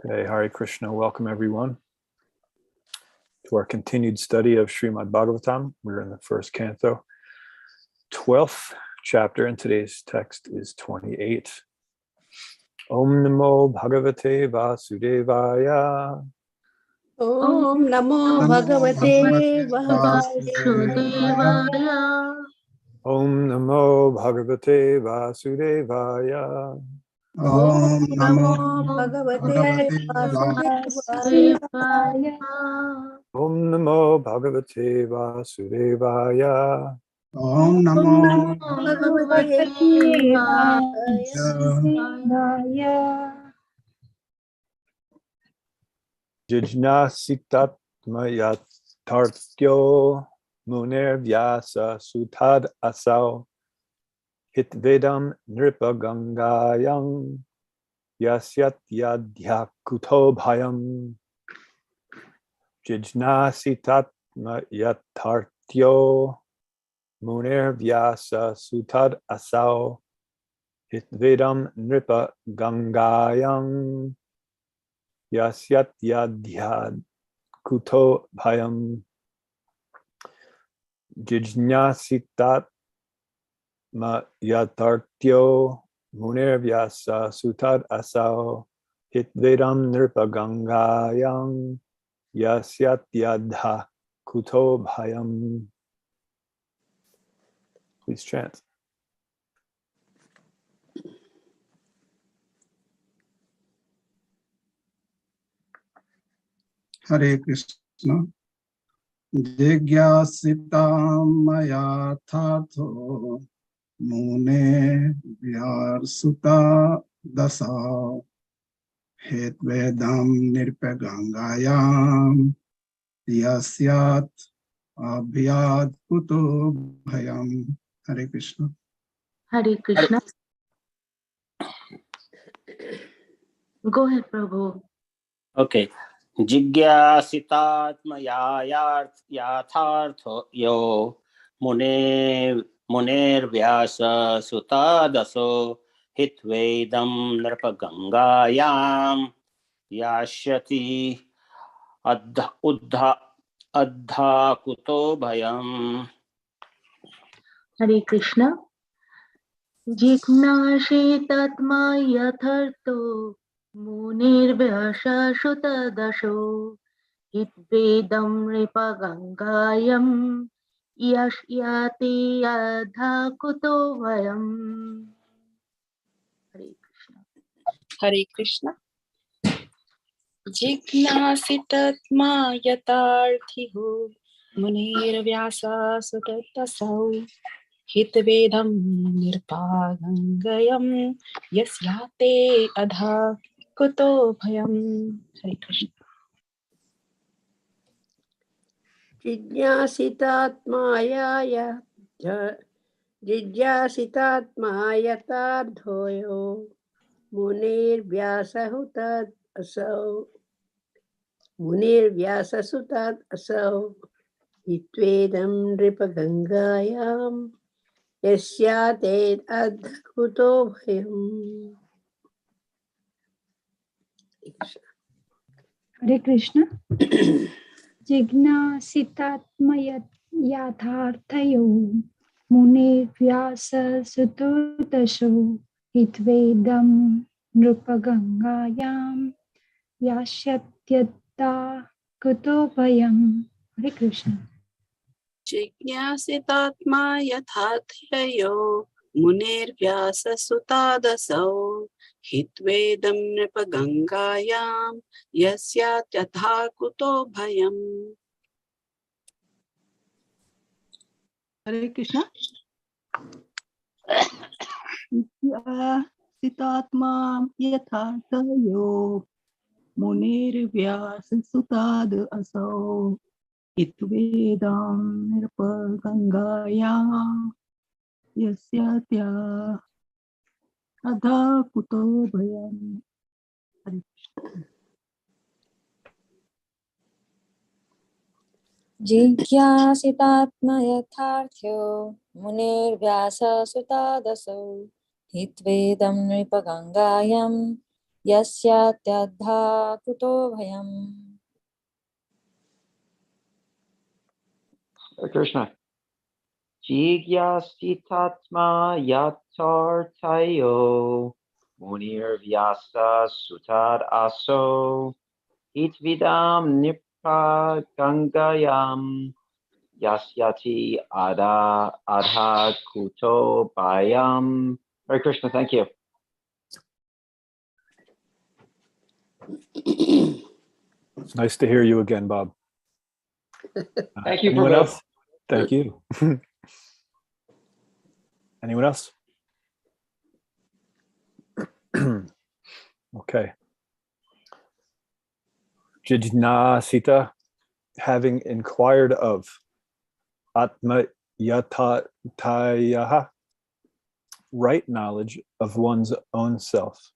Okay, Hare Krishna. Welcome everyone to our continued study of Srimad Bhagavatam. We're in the first canto, 12th chapter, and today's text is 28. Om Namo Bhagavate Vasudevaya. Om Namo Bhagavate Vasudevaya. Om Namo Bhagavate Vasudevaya. Om Namo Bhagavate Vasudevaya. Om Namo Bhagavate Vasudevaya. Om Namo Bhagavate Vasudevaya. Jijnasitatmayatartyo Muner Vyasa Sutad Asau Hitvedam Nripagangayam Yasyat Yadhyakuto Bhayam. Jijnasitatmayatartyo Muner Vyasa Sutad Asau Hitvedam Nripagangayam Yasyat Yadhyakuto Bhayam. Jijnasitat Yatartyo Muner Vyasa Sutad Asau Hitvedam Nripagangayam Yasyat Yadha Kuto Bhayam. Please chant. Hare Krishna. Jigyasitam maya thato mune vyarsuta dasa hetvedam nirpagangayam yasyat abhyad kuto bhayam. Hare Krishna. Hare Krishna. Go ahead, Prabhu. Okay. Jigyasitatmayayathartho yo muner vyasa sutadaso hitvedam nrapagangayam yashyati adha kuto bhayam. Hare Krishna. Jignashi tatma yatharto munirvyasa sutadasho hitvedam ripagangayam yashyati adha kuto vayam. Hare Krishna. Hare Krishna. Jignasitatma yatarthiho munirvyasa sutadasau hitvedam nirpagangayam yasyate adha kuto bhayam. Hare Krishna. Jijnasitatma yatardhoyo munir vyasa asau hitvedam nripagangayam yasyate adhakuto bhayam. Hare Krishna. Jignasitatma yatharthayo mune vyasa sutudasho hitvedam nrupagangayam yasyatyata kuto bhayam. Hare Krishna. Jignasitatma yatharthayo munirvyasa sutadasau hitvedam nripagangayam yasyat kuto bhayam. Hare Krishna. Sitatma yatharthayo munirvyasa sutad asau hitvedam nirpagangayam yasyatya adha kuto bhayam. Hare Krishna. Jigyasitatma yatharthyo munirvyasa sutadaso hitvedam nripagangayam yasya tyadha kuto bhayam. Hare Krishna. Jigyastitatma yatartayo munir vyasa sutad aso itvidam nipa gangayam yasyati adha kuto bayam. Hare Krishna, thank you. It's nice to hear you again, Bob. Thank you, Anyone Prabhu. else? Thank you. Anyone else? Okay. Jijnasita, having inquired of Atma Yatatayaha, right knowledge of one's own self.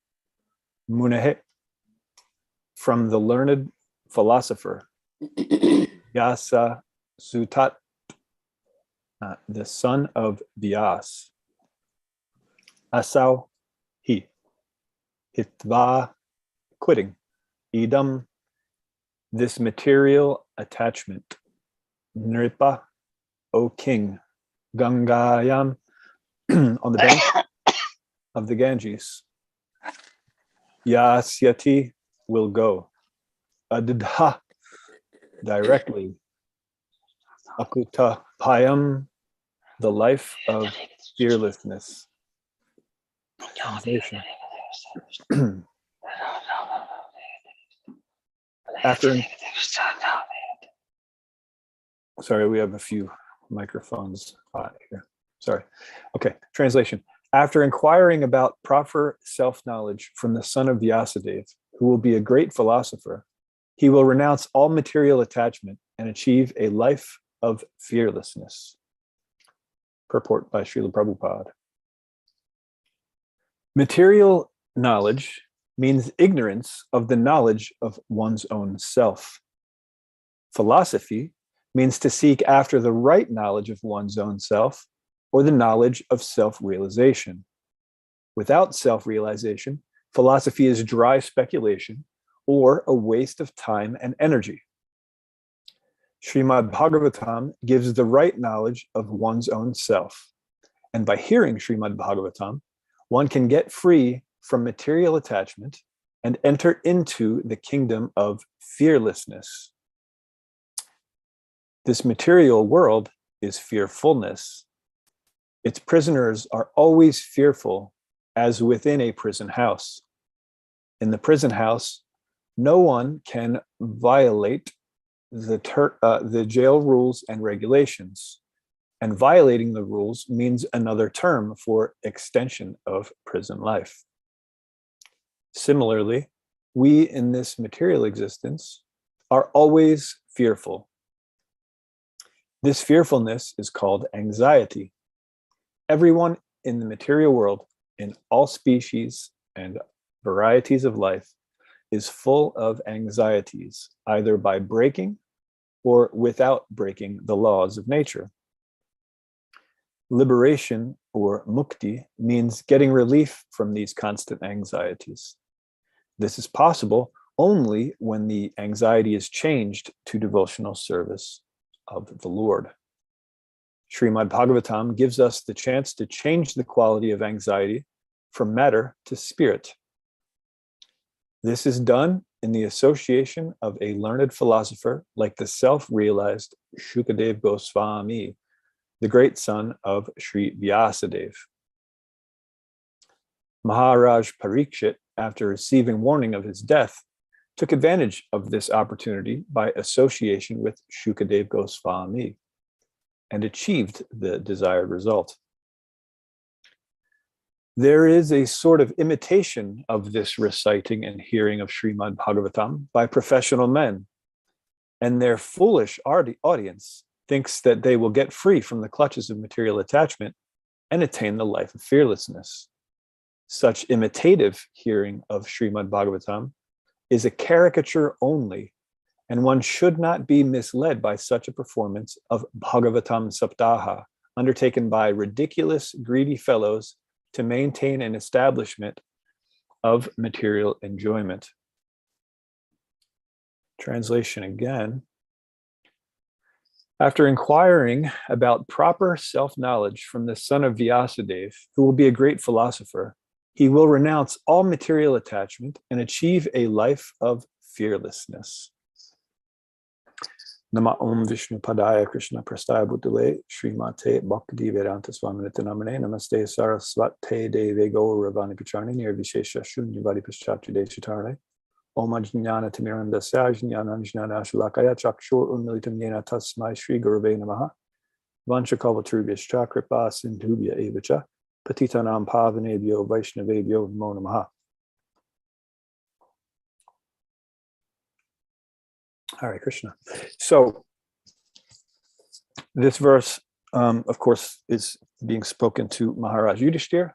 Munehe, from the learned philosopher. Vyasa Sutat, the son of Vyas. Asau, he. Hitva, quitting. Idam, this material attachment. Nripa, O king. Gangayam, on the bank of the Ganges. Yasyati, will go. Adidha, directly. Akuta payam, the life of fearlessness. Translation. Sorry, we have a few microphones here. Sorry. Okay, translation. After inquiring about proper self-knowledge from the son of Vyasadeva, who will be a great philosopher, he will renounce all material attachment and achieve a life of fearlessness. Purport by Srila Prabhupada. Material knowledge means ignorance of the knowledge of one's own self. Philosophy means to seek after the right knowledge of one's own self, or the knowledge of self-realization. Without self-realization, philosophy is dry speculation or a waste of time and energy. Srimad Bhagavatam gives the right knowledge of one's own self. And by hearing Srimad Bhagavatam, one can get free from material attachment and enter into the kingdom of fearlessness. This material world is fearfulness. Its prisoners are always fearful, as within a prison house. In the prison house, no one can violate the jail rules and regulations. And violating the rules means another term for extension of prison life. Similarly, we in this material existence are always fearful. This fearfulness is called anxiety. Everyone in the material world, in all species and varieties of life, is full of anxieties, either by breaking or without breaking the laws of nature. Liberation, or mukti, means getting relief from these constant anxieties. This is possible only when the anxiety is changed to devotional service of the Lord. Srimad Bhagavatam gives us the chance to change the quality of anxiety from matter to spirit. This is done in the association of a learned philosopher like the self-realized Shukadeva Goswami, the great son of Sri Vyasadeva. Maharaj Parikshit, after receiving warning of his death, took advantage of this opportunity by association with Shukadeva Goswami and achieved the desired result. There is a sort of imitation of this reciting and hearing of Srimad Bhagavatam by professional men, and their foolish audience thinks that they will get free from the clutches of material attachment and attain the life of fearlessness. Such imitative hearing of Srimad Bhagavatam is a caricature only, and one should not be misled by such a performance of Bhagavatam Saptaha, undertaken by ridiculous, greedy fellows to maintain an establishment of material enjoyment. Translation again. After inquiring about proper self-knowledge from the son of Vyasadeva, who will be a great philosopher, he will renounce all material attachment and achieve a life of fearlessness. Nama Om Vishnu Padaya Krishna Prastaya Bhutale Srimate Bhakti Vedanta Swaminata Namane Namaste Sarasvate Deve Gaur Ravani Pacharni Nirvishesha Shunyavadi Paschatri Deshitarne Om Ajnana Timiranda Sajnana Jnana Shalakaya Chakshur Unmilitam Yena Tasmai Shri Gurave Namaha Vanchakalvatrubhyascha Kripa Sindhubhya Evacha Patitanam Pavanebhyo Vaishnavebhyo Namo Namaha. Hare Krishna. So this verse, of course, is being spoken to Maharaj Yudhishthira.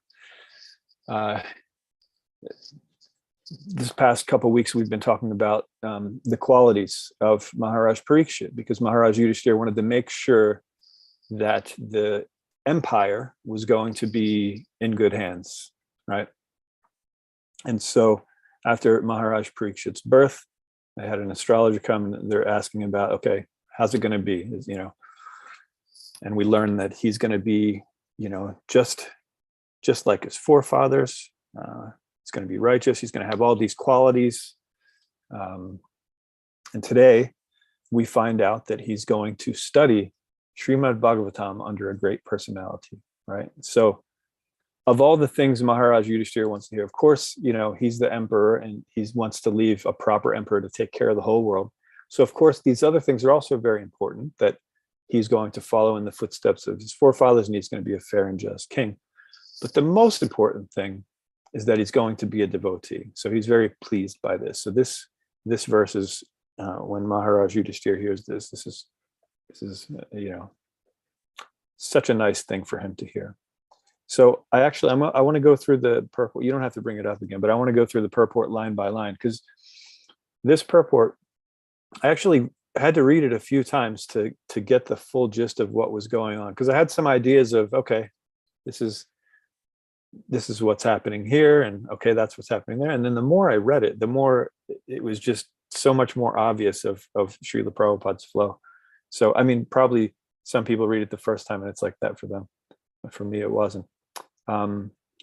This past couple of weeks, we've been talking about the qualities of Maharaj Parikshit, because Maharaj Yudhishthira wanted to make sure that the empire was going to be in good hands, right? And so after Maharaj Parikshit's birth, I had an astrologer come and they're asking about, okay, how's it going to be? You know, and we learned that he's going to be, you know, just like his forefathers. He's going to be righteous. He's going to have all these qualities. And today we find out that he's going to study Srimad Bhagavatam under a great personality, right? So of all the things Maharaj Yudhishthira wants to hear, of course, you know, he's the emperor and he wants to leave a proper emperor to take care of the whole world. So of course, these other things are also very important, that he's going to follow in the footsteps of his forefathers and he's going to be a fair and just king. But the most important thing is that he's going to be a devotee. So he's very pleased by this. So this verse is, when Maharaj Yudhishthira hears this, this is you know, such a nice thing for him to hear. So I want to go through the purport. You don't have to bring it up again, but I want to go through the purport line by line, because this purport, I actually had to read it a few times to get the full gist of what was going on. Because I had some ideas of, okay, this is what's happening here, and okay, that's what's happening there. And then the more I read it, the more it was just so much more obvious of Srila Prabhupada's flow. So, I mean, probably some people read it the first time and it's like that for them. But for me, it wasn't.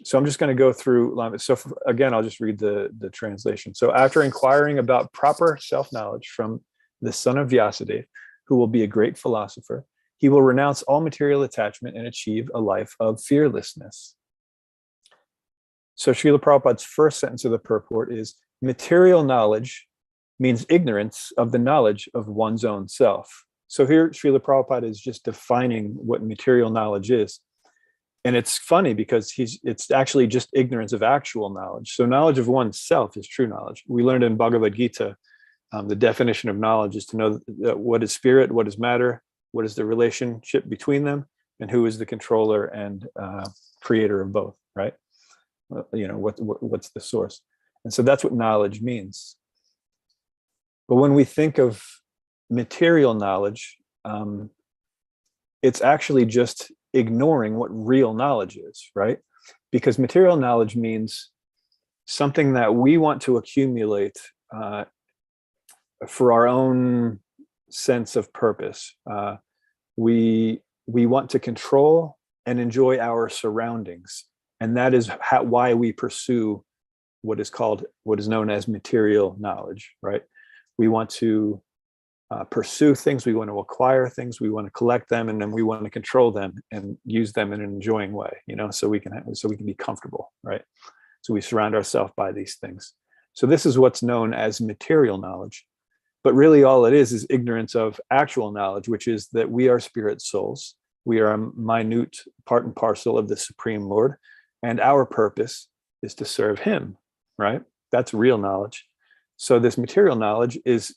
So I'm just going to go through. So again, I'll just read the translation. So after inquiring about proper self-knowledge from the son of Vyasadeva, who will be a great philosopher, he will renounce all material attachment and achieve a life of fearlessness. So Srila Prabhupada's first sentence of the purport is, material knowledge means ignorance of the knowledge of one's own self. So here Srila Prabhupada is just defining what material knowledge is. And it's funny because it's actually just ignorance of actual knowledge. So knowledge of oneself is true knowledge. We learned in Bhagavad Gita, the definition of knowledge is to know what is spirit, what is matter, what is the relationship between them, and who is the controller and creator of both, right? You know, what's the source? And so that's what knowledge means. But when we think of material knowledge, it's actually just ignoring what real knowledge is, right? Because material knowledge means something that we want to accumulate for our own sense of purpose. We want to control and enjoy our surroundings, and that is why we pursue what is known as material knowledge, right? We want to pursue things, we want to acquire things, we want to collect them, and then we want to control them and use them in an enjoying way, you know, so we can be comfortable, right? So we surround ourselves by these things. So this is what's known as material knowledge. But really all it is ignorance of actual knowledge, which is that we are spirit souls. We are a minute part and parcel of the Supreme Lord, and our purpose is to serve him, right? That's real knowledge. So this material knowledge is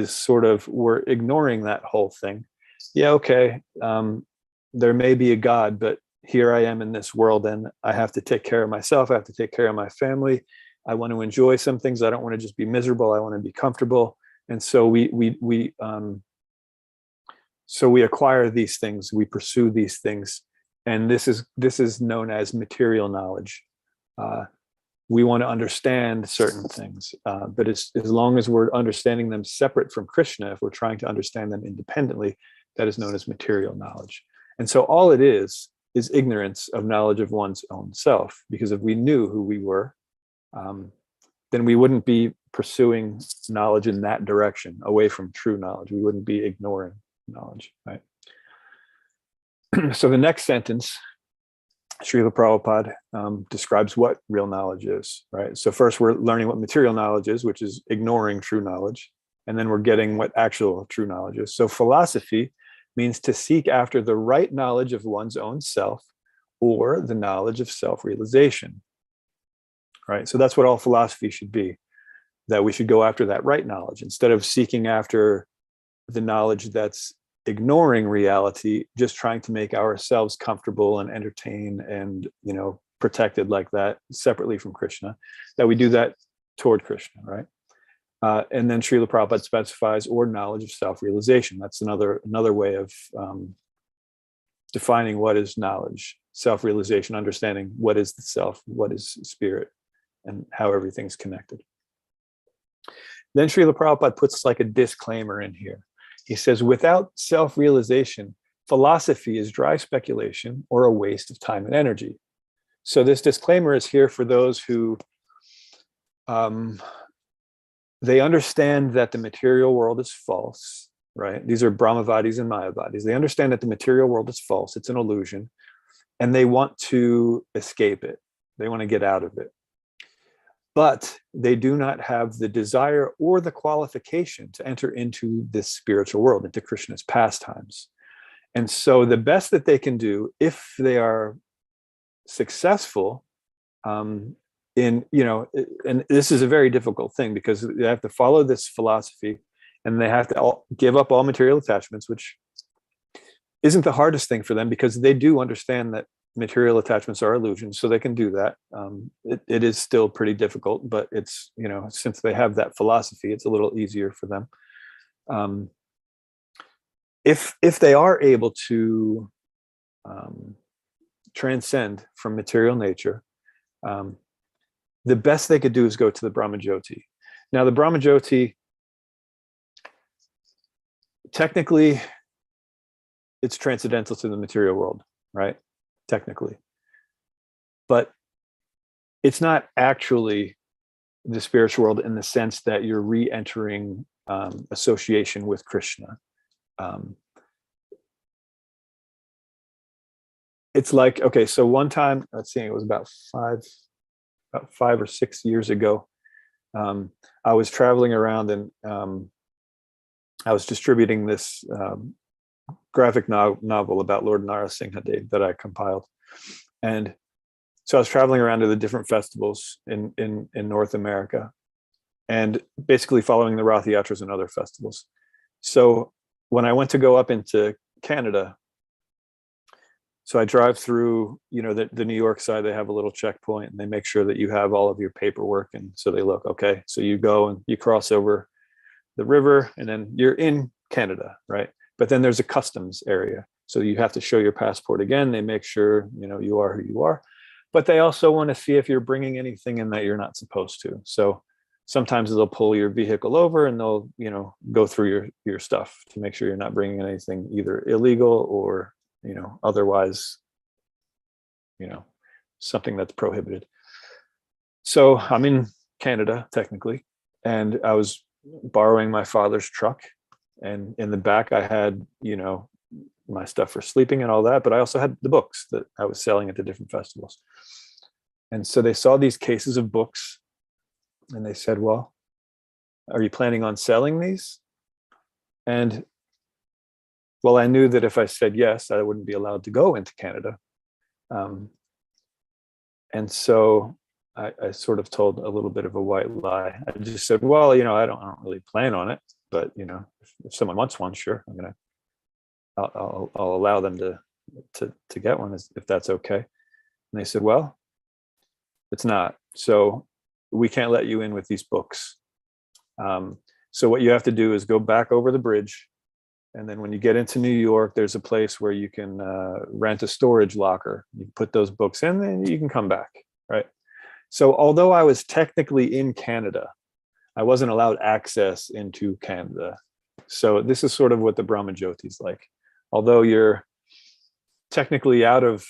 sort of, we're ignoring that whole thing. Yeah, okay, there may be a God, but here I am in this world and I have to take care of myself. I have to take care of my family. I want to enjoy some things. I don't want to just be miserable. I want to be comfortable. And so we acquire these things, we pursue these things. And this is known as material knowledge. we want to understand certain things. But as long as we're understanding them separate from Krishna, if we're trying to understand them independently, that is known as material knowledge. And so all it is ignorance of knowledge of one's own self. Because if we knew who we were, then we wouldn't be pursuing knowledge in that direction, away from true knowledge. We wouldn't be ignoring knowledge, right? So the next sentence, Srila Prabhupada describes what real knowledge is, right? So first we're learning what material knowledge is, which is ignoring true knowledge. And then we're getting what actual true knowledge is. So philosophy means to seek after the right knowledge of one's own self, or the knowledge of self-realization, right? So that's what all philosophy should be, that we should go after that right knowledge instead of seeking after the knowledge that's ignoring reality, just trying to make ourselves comfortable and entertained and, protected like that, separately from Krishna, that we do that toward Krishna, right? And then Srila Prabhupada specifies, or knowledge of self-realization. That's another way of defining what is knowledge, self-realization, understanding what is the self, what is spirit, and how everything's connected. Then Srila Prabhupada puts like a disclaimer in here. He says, without self-realization, philosophy is dry speculation or a waste of time and energy. So this disclaimer is here for those who they understand that the material world is false, right? These are Brahmavadis and Mayavadis. They understand that the material world is false, it's an illusion, and they want to escape it. They want to get out of it. But they do not have the desire or the qualification to enter into this spiritual world, into Krishna's pastimes. And so the best that they can do, if they are successful and this is a very difficult thing, because they have to follow this philosophy and they have to give up all material attachments, which isn't the hardest thing for them, because they do understand that material attachments are illusions, so they can do that. It is still pretty difficult, but it's, since they have that philosophy, it's a little easier for them. If they are able to transcend from material nature, the best they could do is go to the Brahmajyoti. Now, the Brahmajyoti, technically, it's transcendental to the material world, right? Technically. But it's not actually the spiritual world in the sense that you're re-entering association with Krishna. It's like, okay, so one time, let's see, it was about 5 or 6 years ago, I was traveling around and I was distributing this graphic novel about Lord Narasimhadev that I compiled. And so I was traveling around to the different festivals in North America and basically following the Rath Yatras and other festivals. So when I went to go up into Canada, so I drive through, the New York side, they have a little checkpoint and they make sure that you have all of your paperwork. And so they look, okay, so you go and you cross over the river and then you're in Canada, right? But then there's a customs area. So you have to show your passport again. They make sure, you are who you are. But they also want to see if you're bringing anything in that you're not supposed to. So sometimes they'll pull your vehicle over and they'll, go through your stuff to make sure you're not bringing in anything either illegal or otherwise, something that's prohibited. So I'm in Canada technically, and I was borrowing my father's truck, and in the back I had, my stuff for sleeping and all that, but I also had the books that I was selling at the different festivals. And so they saw these cases of books and they said, well, are you planning on selling these? And well, I knew that if I said yes, I wouldn't be allowed to go into Canada. And so I sort of told a little bit of a white lie. I just said, well, I don't really plan on it, but if someone wants one, sure, I'll allow them to get one if that's okay. And they said, well, it's not. So we can't let you in with these books. So what you have to do is go back over the bridge. And then when you get into New York, there's a place where you can rent a storage locker. You put those books in and you can come back, right? So although I was technically in Canada, I wasn't allowed access into Canada. So this is sort of what the Brahmajyoti is like. Although you're technically out of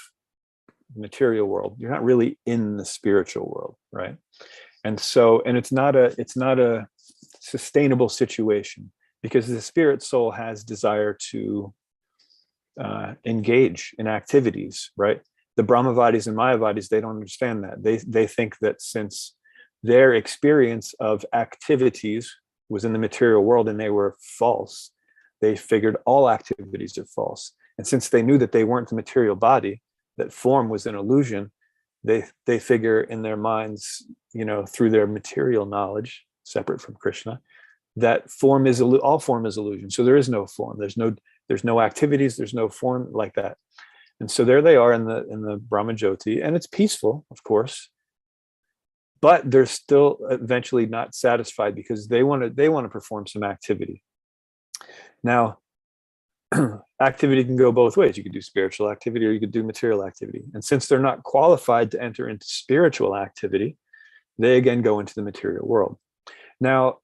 the material world, you're not really in the spiritual world, right? And so, and it's not a sustainable situation, because the spirit soul has desire to engage in activities, right? The Brahmavadis and Mayavadis, they don't understand that. They think that since their experience of activities was in the material world and they were false, they figured all activities are false. And since they knew that they weren't the material body, that form was an illusion, they figure in their minds, through their material knowledge, separate from Krishna, that all form is illusion. So there is no form. There's no activities. There's no form like that. And so there they are in the Brahmajyoti, and it's peaceful, of course, but they're still eventually not satisfied, because they want to perform some activity. Now, activity can go both ways. You could do spiritual activity or you could do material activity. And since they're not qualified to enter into spiritual activity, they again go into the material world. Now,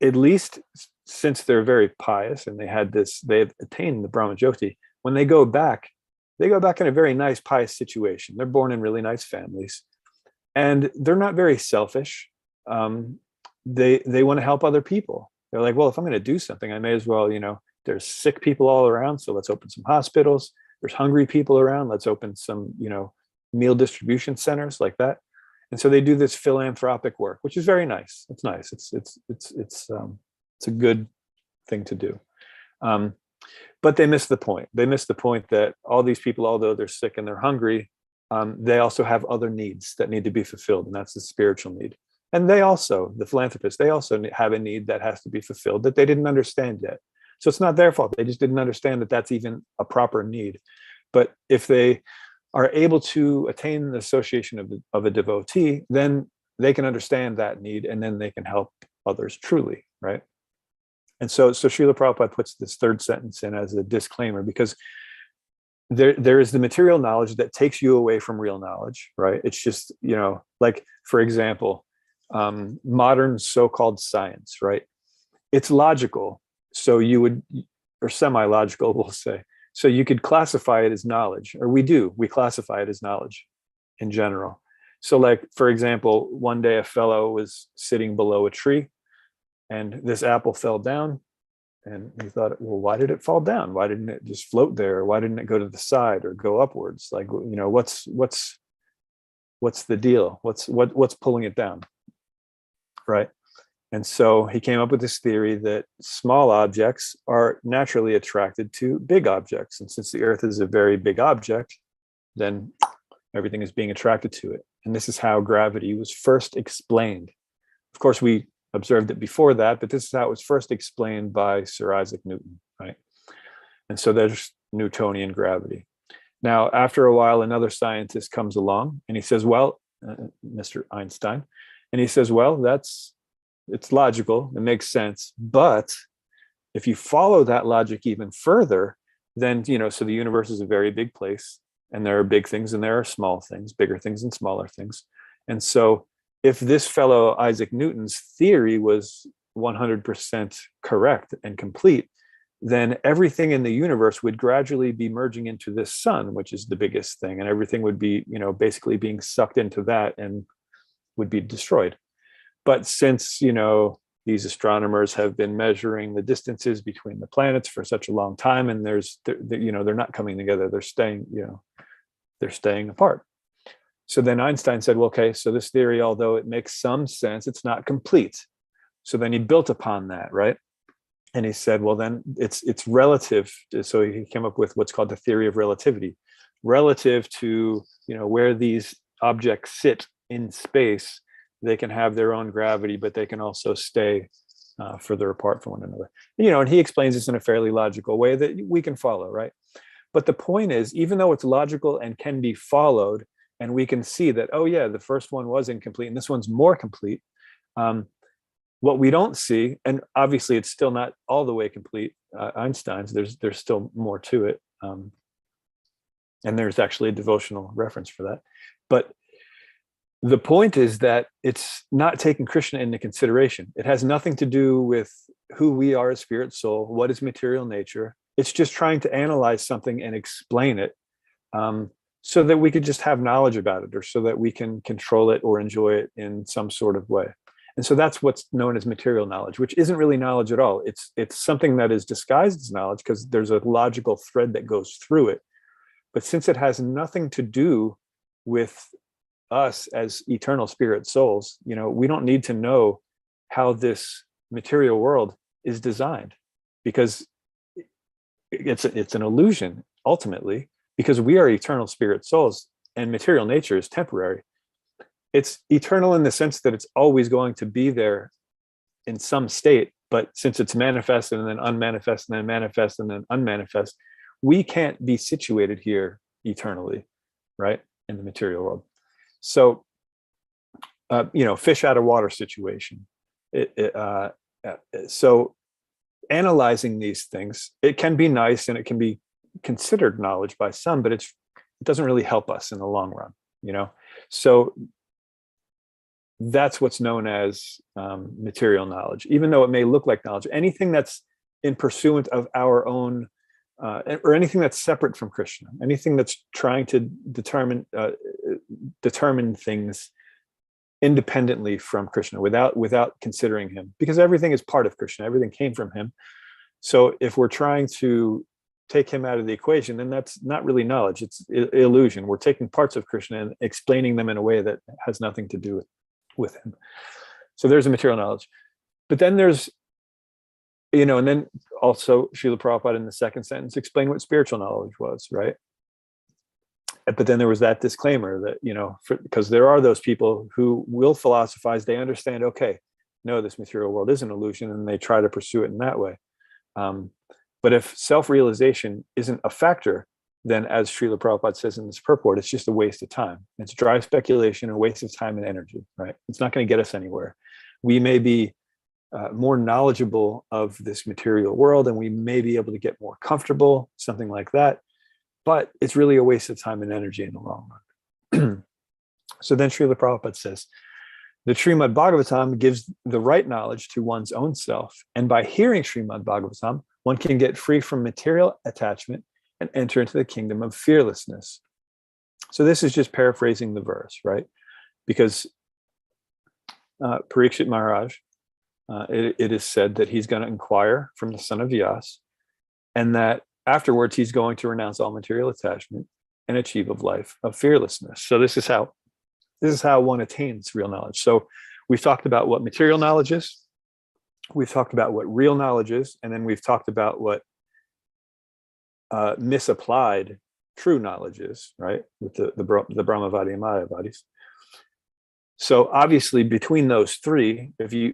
at least since they're very pious and they've attained the Brahmajyoti, when they go back in a very nice, pious situation. They're born in really nice families, and they're not very selfish. They want to help other people. They're like, well, if I'm going to do something, I may as well, there's sick people all around, so let's open some hospitals. There's hungry people around, let's open some, meal distribution centers like that. And so they do this philanthropic work, which is very nice. It's nice. It's a good thing to do. But they miss the point. They miss the point that all these people, although they're sick and they're hungry, they also have other needs that need to be fulfilled, and that's the spiritual need. And the philanthropists, they also have a need that has to be fulfilled that they didn't understand yet. So it's not their fault. They just didn't understand that that's even a proper need. But if they are able to attain the association of a devotee, then they can understand that need, and then they can help others truly, right? And so Srila Prabhupada puts this third sentence in as a disclaimer, because there is the material knowledge that takes you away from real knowledge, right? It's just, like, for example, modern so-called science, right? It's logical. So or semi-logical, we'll say. So you could classify it as knowledge, or we classify it as knowledge in general. So like, for example, one day a fellow was sitting below a tree and this apple fell down, and he thought, well, why did it fall down? Why didn't it just float there? Why didn't it go to the side or go upwards? Like, what's the deal? What's pulling it down? Right. And so he came up with this theory that small objects are naturally attracted to big objects. And since the earth is a very big object, then everything is being attracted to it. And this is how gravity was first explained. Of course, we observed it before that, but this is how it was first explained by Sir Isaac Newton, right? And so there's Newtonian gravity. Now, after a while, another scientist comes along and he says, well, Mr. Einstein, and he says, well, it's logical, it makes sense, but if you follow that logic even further, then, so the universe is a very big place, and there are big things and there are small things, bigger things and smaller things. And so if this fellow Isaac Newton's theory was 100% correct and complete, then everything in the universe would gradually be merging into this sun, which is the biggest thing, and everything would be, basically being sucked into that and would be destroyed. But since, these astronomers have been measuring the distances between the planets for such a long time, and they're not coming together, they're staying apart. So then Einstein said, well, okay, so this theory, although it makes some sense, it's not complete. So then he built upon that, right? And he said, well, then it's relative. So he came up with what's called the theory of relativity, relative to, where these objects sit in space. They can have their own gravity, but they can also stay further apart from one another. And he explains this in a fairly logical way that we can follow, right? But the point is, even though it's logical and can be followed, and we can see that, oh yeah, the first one was incomplete and this one's more complete. What we don't see, and obviously it's still not all the way complete, Einstein's, there's still more to it. And there's actually a devotional reference for that. But the point is that it's not taking Krishna into consideration. It has nothing to do with who we are as spirit soul, what is material nature. It's just trying to analyze something and explain it, so that we could just have knowledge about it, or so that we can control it or enjoy it in some sort of way. And so that's what's known as material knowledge, which isn't really knowledge at all. It's something that is disguised as knowledge because there's a logical thread that goes through it. But since it has nothing to do with us as eternal spirit souls, we don't need to know how this material world is designed, because it's an illusion ultimately, because we are eternal spirit souls and material nature is temporary. It's eternal in the sense that it's always going to be there in some state, but since it's manifest and then unmanifest and then manifest and then unmanifest, we can't be situated here eternally, right, in the material world. So, fish out of water situation. So analyzing these things, it can be nice and it can be considered knowledge by some, but it doesn't really help us in the long run, So that's what's known as material knowledge, even though it may look like knowledge. Anything that's in pursuant of our own, or anything that's separate from Krishna, anything that's trying to determine things independently from Krishna, without considering him, because everything is part of Krishna, everything came from him. So if we're trying to take him out of the equation, then that's not really knowledge, it's illusion. We're taking parts of Krishna and explaining them in a way that has nothing to do with him. So there's a material knowledge. But then there's, and then also Srila Prabhupada in the second sentence explained what spiritual knowledge was, right? But then there was that disclaimer that, because there are those people who will philosophize, they understand, okay, no, this material world is an illusion, and they try to pursue it in that way. But if self-realization isn't a factor, then as Srila Prabhupada says in this purport, it's just a waste of time. It's dry speculation, a waste of time and energy, right? It's not going to get us anywhere. We may be more knowledgeable of this material world, and we may be able to get more comfortable, something like that. But it's really a waste of time and energy in the long run. So then Srila Prabhupada says, the Srimad Bhagavatam gives the right knowledge to one's own self. And by hearing Srimad Bhagavatam, one can get free from material attachment and enter into the kingdom of fearlessness. So this is just paraphrasing the verse, right? Because Parikshit Maharaj, it is said that he's going to inquire from the son of Vyas, and that afterwards he's going to renounce all material attachment and achieve a life of fearlessness. So this is how one attains real knowledge. So we've talked about what material knowledge is, we've talked about what real knowledge is, and then we've talked about what misapplied true knowledge is, right? With the Brahmavadi and Mayavadis. So obviously between those three, if you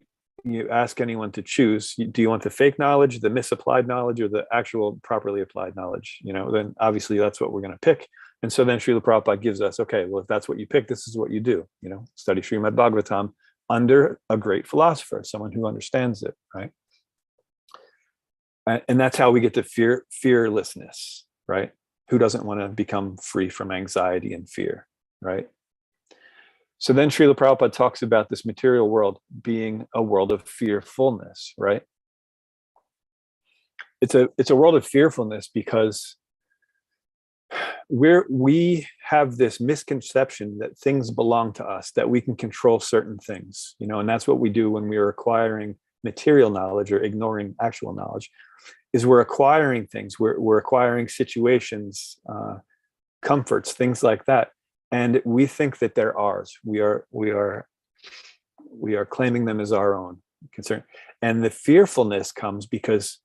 ask anyone to choose, do you want the fake knowledge, the misapplied knowledge, or the actual properly applied knowledge? Then obviously that's what we're going to pick. And so then Srila Prabhupada gives us, okay, well, if that's what you pick, this is what you do, study Srimad Bhagavatam under a great philosopher, someone who understands it, right? And that's how we get to fearlessness, right? Who doesn't want to become free from anxiety and fear, right? So then Srila Prabhupada talks about this material world being a world of fearfulness, right? It's a world of fearfulness because we have this misconception that things belong to us, that we can control certain things, and that's what we do when we are acquiring material knowledge or ignoring actual knowledge, is we're acquiring things, we're acquiring situations, comforts, things like that. And we think that they're ours. We are claiming them as our own concern. And the fearfulness comes because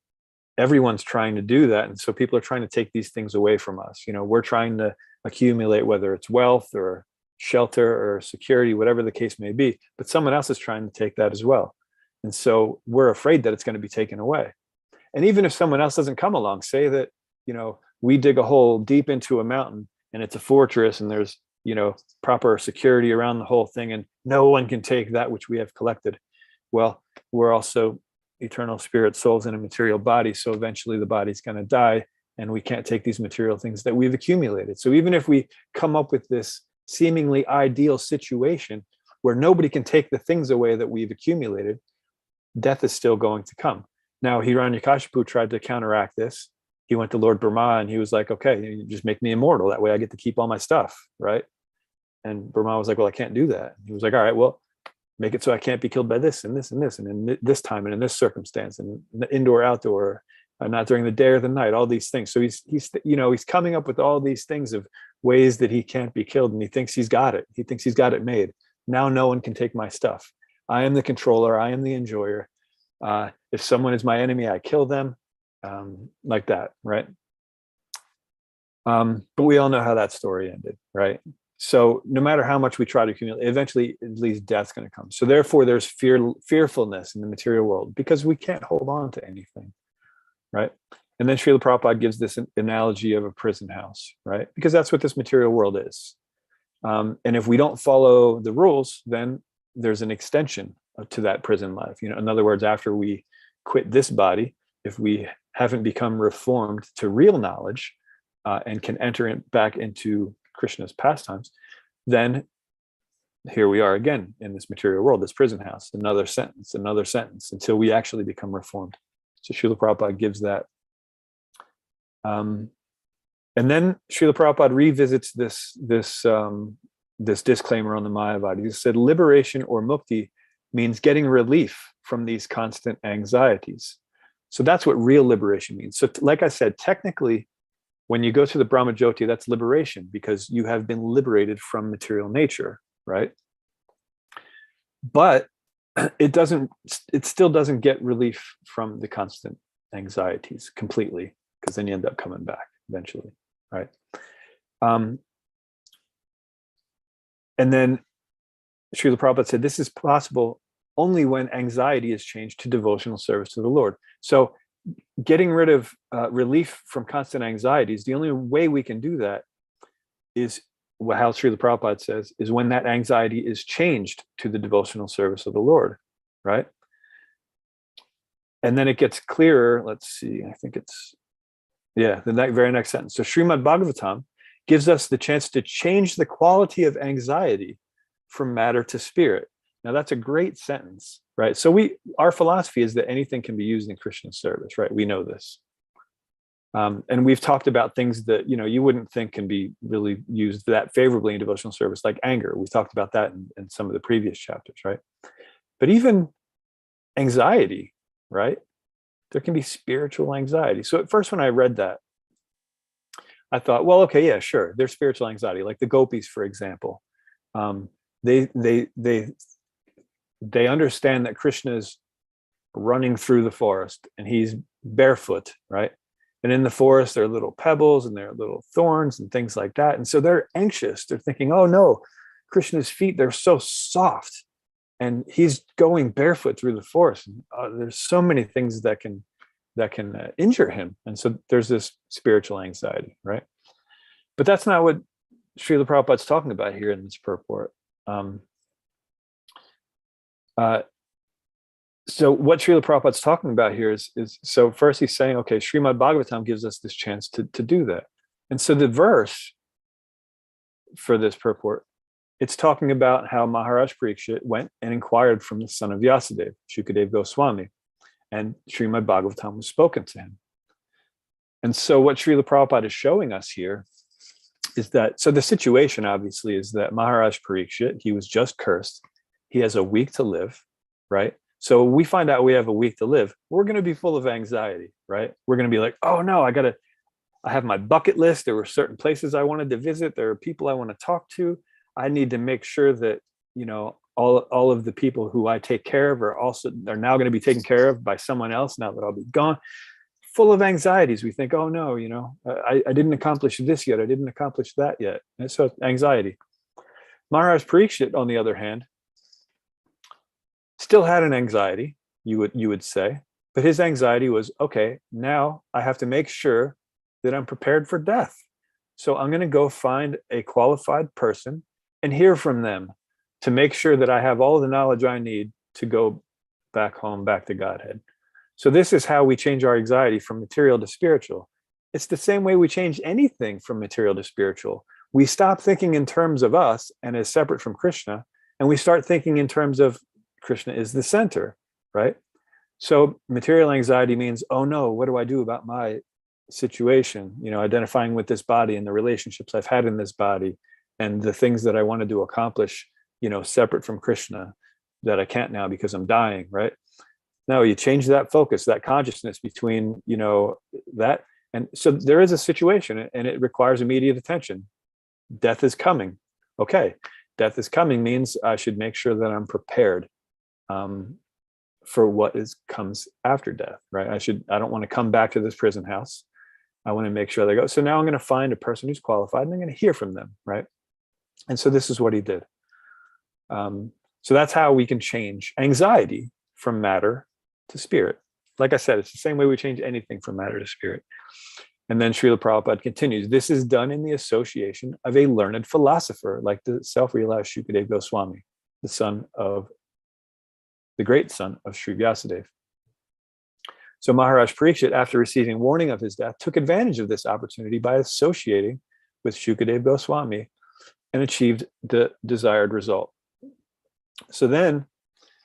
everyone's trying to do that. And so people are trying to take these things away from us. We're trying to accumulate, whether it's wealth or shelter or security, whatever the case may be, but someone else is trying to take that as well. And so we're afraid that it's going to be taken away. And even if someone else doesn't come along, say that, we dig a hole deep into a mountain and it's a fortress and there's, proper security around the whole thing, and no one can take that which we have collected. Well, we're also eternal spirit souls in a material body. So eventually the body's going to die and we can't take these material things that we've accumulated. So even if we come up with this seemingly ideal situation where nobody can take the things away that we've accumulated, death is still going to come. Now, Hiranyakashipu tried to counteract this. He went to Lord Brahma and he was like, okay, you just make me immortal. That way I get to keep all my stuff, right? And Brahma was like, well, I can't do that. He was like, all right, well, make it so I can't be killed by this and this and this and in this time and in this circumstance and indoor, outdoor, not during the day or the night, all these things. So he's coming up with all these things of ways that he can't be killed, and he thinks he's got it. He thinks he's got it made. Now no one can take my stuff. I am the controller. I am the enjoyer. If someone is my enemy, I kill them, like that, right? But we all know how that story ended, right? So no matter how much we try to accumulate, eventually at least death's going to come. So therefore there's fearfulness in the material world because we can't hold on to anything, right? And then Srila Prabhupada gives this analogy of a prison house, right? Because that's what this material world is. And if we don't follow the rules, then there's an extension to that prison life. In other words, after we quit this body, if we haven't become reformed to real knowledge and can enter back into Krishna's pastimes, then here we are again in this material world, this prison house, another sentence, until we actually become reformed. So Srila Prabhupada gives that. And then Srila Prabhupada revisits this disclaimer on the Mayavadi. He said, liberation or mukti means getting relief from these constant anxieties. So that's what real liberation means. So like I said, technically, when you go to the Brahmajyoti, that's liberation because you have been liberated from material nature, right? But it still doesn't get relief from the constant anxieties completely, because then you end up coming back eventually, right? And then Srila Prabhupada said, this is possible only when anxiety is changed to devotional service to the Lord. So getting rid of relief from constant anxieties, the only way we can do that is how Srila Prabhupada says, is when that anxiety is changed to the devotional service of the Lord, right? And then it gets clearer. Let's see, I think it's, the very next sentence. So Srimad Bhagavatam gives us the chance to change the quality of anxiety from matter to spirit. Now that's a great sentence, right? So our philosophy is that anything can be used in Krishna's service, right? We know this. And we've talked about things that, you wouldn't think can be really used that favorably in devotional service, like anger. We've talked about that in some of the previous chapters, right? But even anxiety, right? There can be spiritual anxiety. So at first when I read that, I thought, well, okay, yeah, sure. There's spiritual anxiety, like the gopis, for example. They understand that Krishna is running through the forest and he's barefoot, right? And in the forest, there are little pebbles and there are little thorns and things like that. And so they're anxious. They're thinking, oh no, Krishna's feet, they're so soft and he's going barefoot through the forest. And, there's so many things that can injure him. And so there's this spiritual anxiety, right? But that's not what Srila Prabhupada's talking about here in this purport. So what Srila Prabhupada's talking about here is so first he's saying, okay, Srimad Bhagavatam gives us this chance to do that. And so the verse for this purport, it's talking about how Maharaj Parikshit went and inquired from the son of Vyasadeva, Shukadev Goswami, and Srimad Bhagavatam was spoken to him. And so what Srila Prabhupada is showing us here is that, so the situation obviously is that Maharaj Parikshit, he was just cursed. He has a week to live, right? So we find out we have a week to live. We're going to be full of anxiety, right? We're going to be like, oh no, I have my bucket list. There were certain places I wanted to visit. There are people I want to talk to. I need to make sure that, all of the people who I take care of are now going to be taken care of by someone else now that I'll be gone. Full of anxieties. We think, oh no, I didn't accomplish this yet. I didn't accomplish that yet. And so anxiety. Maharaj Parikshit, on the other hand, still had an anxiety, you would say, but his anxiety was, okay, now I have to make sure that I'm prepared for death. So I'm going to go find a qualified person and hear from them to make sure that I have all the knowledge I need to go back home, back to Godhead. So this is how we change our anxiety from material to spiritual. It's the same way we change anything from material to spiritual. we stop thinking in terms of us and as separate from Krishna, and we start thinking in terms of Krishna is the center, right? So material anxiety means, oh no, what do I do about my situation? Identifying with this body and the relationships I've had in this body and the things that I wanted to accomplish, separate from Krishna that I can't now because I'm dying, right? No, you change that focus, that consciousness between, that. And so there is a situation and it requires immediate attention. Death is coming. Okay. Death is coming means I should make sure that I'm prepared for what comes after death, right? I don't want to come back to this prison house. I want to make sure they go. So now I'm going to find a person who's qualified and I'm going to hear from them, right? And so this is what he did. So that's how we can change anxiety from matter to spirit. Like I said, it's the same way we change anything from matter to spirit. And then Srila Prabhupada continues, this is done in the association of a learned philosopher, like the self-realized Shukadeva Goswami, the great son of Sri Vyasadeva. So Maharaj Parikshit, after receiving warning of his death, took advantage of this opportunity by associating with Shukadeva Goswami and achieved the desired result. So then,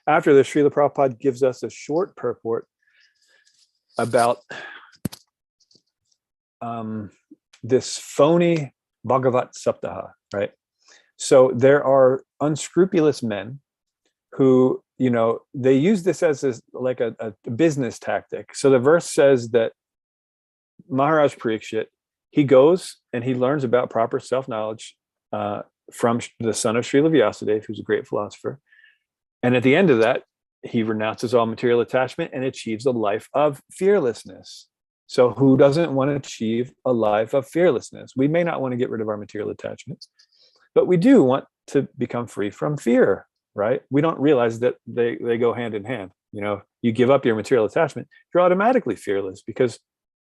after this, Srila Prabhupada gives us a short purport about this phony Bhagavat Saptaha, right? So there are unscrupulous men who, they use this as like a business tactic. So the verse says that Maharaj Parikshit, he goes and he learns about proper self-knowledge from the son of Srila Vyasadeva, who's a great philosopher. And at the end of that, he renounces all material attachment and achieves a life of fearlessness. So who doesn't want to achieve a life of fearlessness? We may not want to get rid of our material attachments, but we do want to become free from fear, right? We don't realize that they go hand in hand. You give up your material attachment, you're automatically fearless, because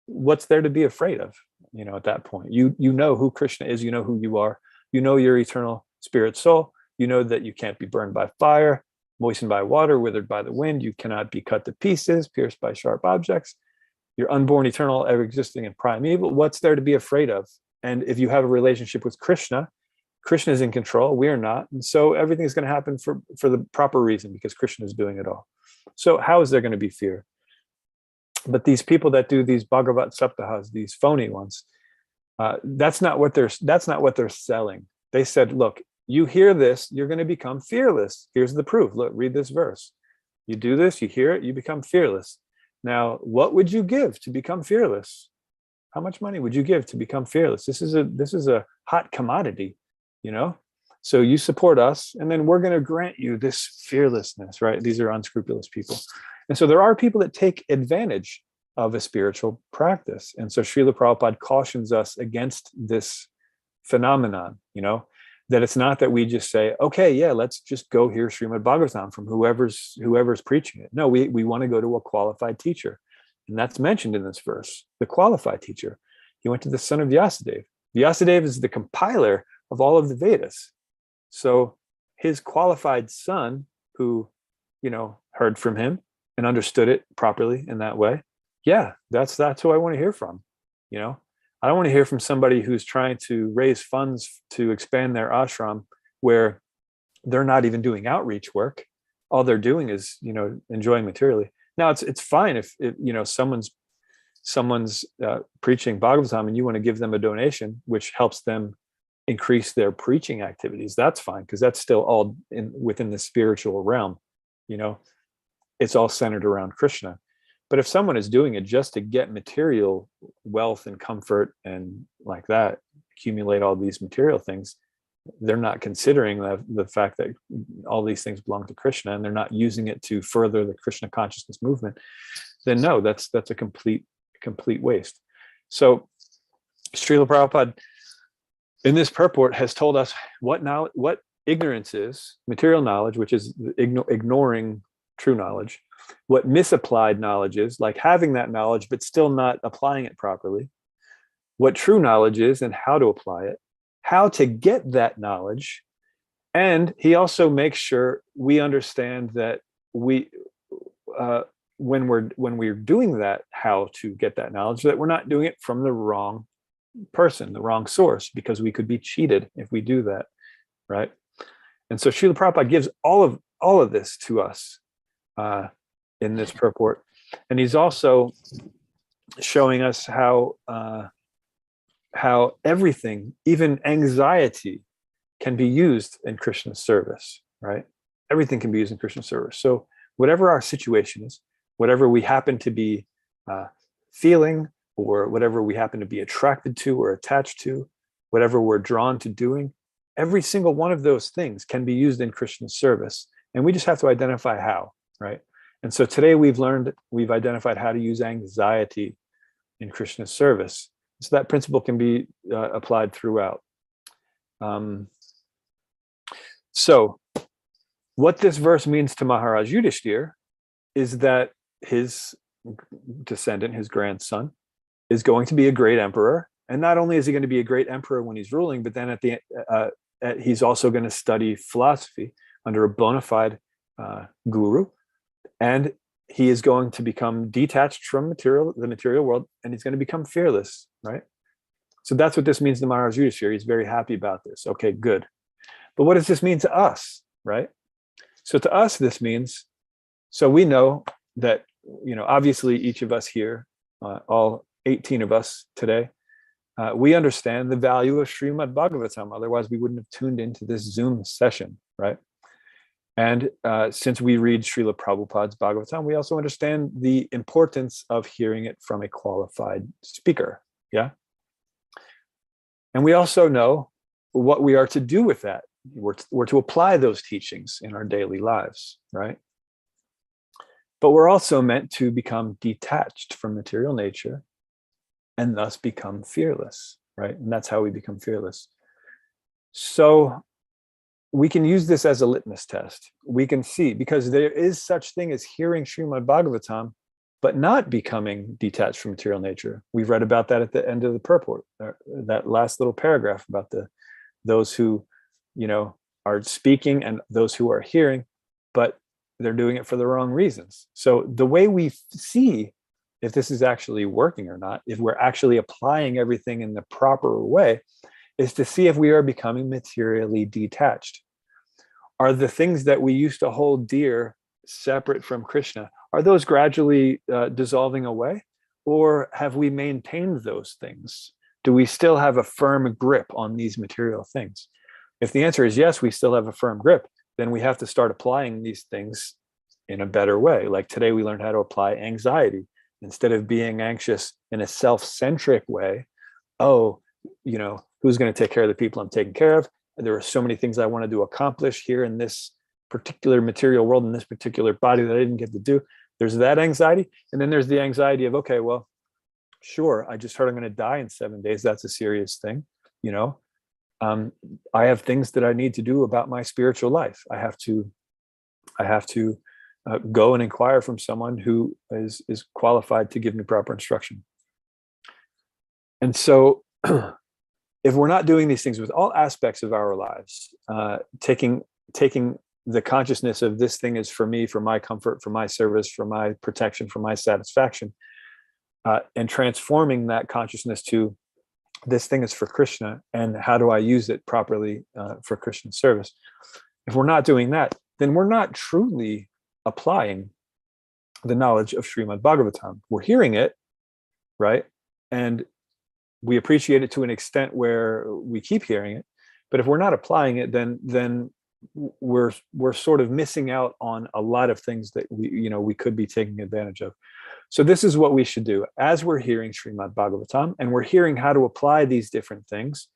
what's there to be afraid of? At that point, you know who Krishna is, you know who you are, you know your eternal spirit soul, you know that you can't be burned by fire, moistened by water, withered by the wind, you cannot be cut to pieces, pierced by sharp objects. You're unborn, eternal, ever existing, and primeval. What's there to be afraid of? And if you have a relationship with Krishna, Krishna is in control, we are not. And so everything is going to happen for the proper reason, because Krishna is doing it all. So how is there going to be fear? But these people that do these Bhagavat Saptahas, these phony ones, that's not what they're selling. They said, look, you hear this, you're going to become fearless. Here's the proof. Look, read this verse. You do this, you hear it, you become fearless. Now, what would you give to become fearless? How much money would you give to become fearless? This is a hot commodity, So you support us, and then we're going to grant you this fearlessness, right? These are unscrupulous people. And so there are people that take advantage of a spiritual practice. And so Srila Prabhupada cautions us against this phenomenon, that it's not that we just say, okay, yeah, let's just go hear Srimad Bhagavatam from whoever's preaching it. No, we want to go to a qualified teacher. And that's mentioned in this verse, the qualified teacher. He went to the son of Vyasadeva. Vyasadeva is the compiler of all of the Vedas. So his qualified son, who, heard from him and understood it properly in that way, yeah, that's who I want to hear from. I don't want to hear from somebody who's trying to raise funds to expand their ashram, where they're not even doing outreach work. All they're doing is, enjoying materially. Now it's fine if someone's preaching Bhagavatam and you want to give them a donation, which helps them increase their preaching activities. That's fine, because that's still all within the spiritual realm. It's all centered around Krishna. But if someone is doing it just to get material wealth and comfort and like that, accumulate all these material things, they're not considering the fact that all these things belong to Krishna, and they're not using it to further the Krishna consciousness movement, then no, that's a complete waste. So Srila Prabhupada in this purport has told us what ignorance is, material knowledge, which is ignoring true knowledge, what misapplied knowledge is, like having that knowledge but still not applying it properly, what true knowledge is and how to apply it, how to get that knowledge. And he also makes sure we understand that when we're doing that, how to get that knowledge, that we're not doing it from the wrong person, the wrong source, because we could be cheated if we do that, right? And so Srila Prabhupada gives all of this to us in this purport, and he's also showing us how everything, even anxiety, can be used in Krishna's service, right? Everything can be used in Krishna's service. So whatever our situation is, whatever we happen to be feeling, or whatever we happen to be attracted to or attached to, whatever we're drawn to doing, every single one of those things can be used in Krishna's service. And we just have to identify how, right? And so today we've identified how to use anxiety in Krishna's service. So that principle can be applied throughout. So what this verse means to Maharaj Yudhishthir is that his descendant, his grandson, is going to be a great emperor. And not only is he going to be a great emperor when he's ruling, but then he's also going to study philosophy under a bona fide guru. And he is going to become detached from the material world, and he's going to become fearless, right? So that's what this means to Maharaj Yudhishthir. He's very happy about this. Okay, good. But what does this mean to us, right? So to us, this means, so we know that, obviously each of us here, all 18 of us today, we understand the value of Srimad Bhagavatam. Otherwise, we wouldn't have tuned into this Zoom session, right? And since we read Srila Prabhupada's Bhagavatam, we also understand the importance of hearing it from a qualified speaker, yeah? And we also know what we are to do with that. We're to apply those teachings in our daily lives, right? But we're also meant to become detached from material nature and thus become fearless, right? And that's how we become fearless. So we can use this as a litmus test. We can see, because there is such thing as hearing Srimad Bhagavatam, but not becoming detached from material nature. We've read about that at the end of the purport, that last little paragraph about those who, are speaking and those who are hearing, but they're doing it for the wrong reasons. So the way we see if this is actually working or not, if we're actually applying everything in the proper way, is to see if we are becoming materially detached. Are the things that we used to hold dear separate from Krishna, are those gradually dissolving away? Or have we maintained those things? Do we still have a firm grip on these material things? If the answer is yes, we still have a firm grip, then we have to start applying these things in a better way. Like today, we learned how to apply anxiety. Instead of being anxious in a self-centric way, who's going to take care of the people I'm taking care of? There are so many things I wanted to accomplish here in this particular material world, in this particular body, that I didn't get to do. There's that anxiety. And then there's the anxiety of, okay, well, sure, I just heard I'm going to die in 7 days. That's a serious thing. I have things that I need to do about my spiritual life. I have to go and inquire from someone who is qualified to give me proper instruction. And so if we're not doing these things with all aspects of our lives, taking the consciousness of this thing is for me, for my comfort, for my service, for my protection, for my satisfaction, and transforming that consciousness to this thing is for Krishna, and how do I use it properly for Krishna service? If we're not doing that, then we're not truly applying the knowledge of Srimad Bhagavatam. We're hearing it, right? And we appreciate it to an extent where we keep hearing it. But if we're not applying it, then we're sort of missing out on a lot of things that we could be taking advantage of. So this is what we should do. As we're hearing Srimad Bhagavatam and we're hearing how to apply these different things,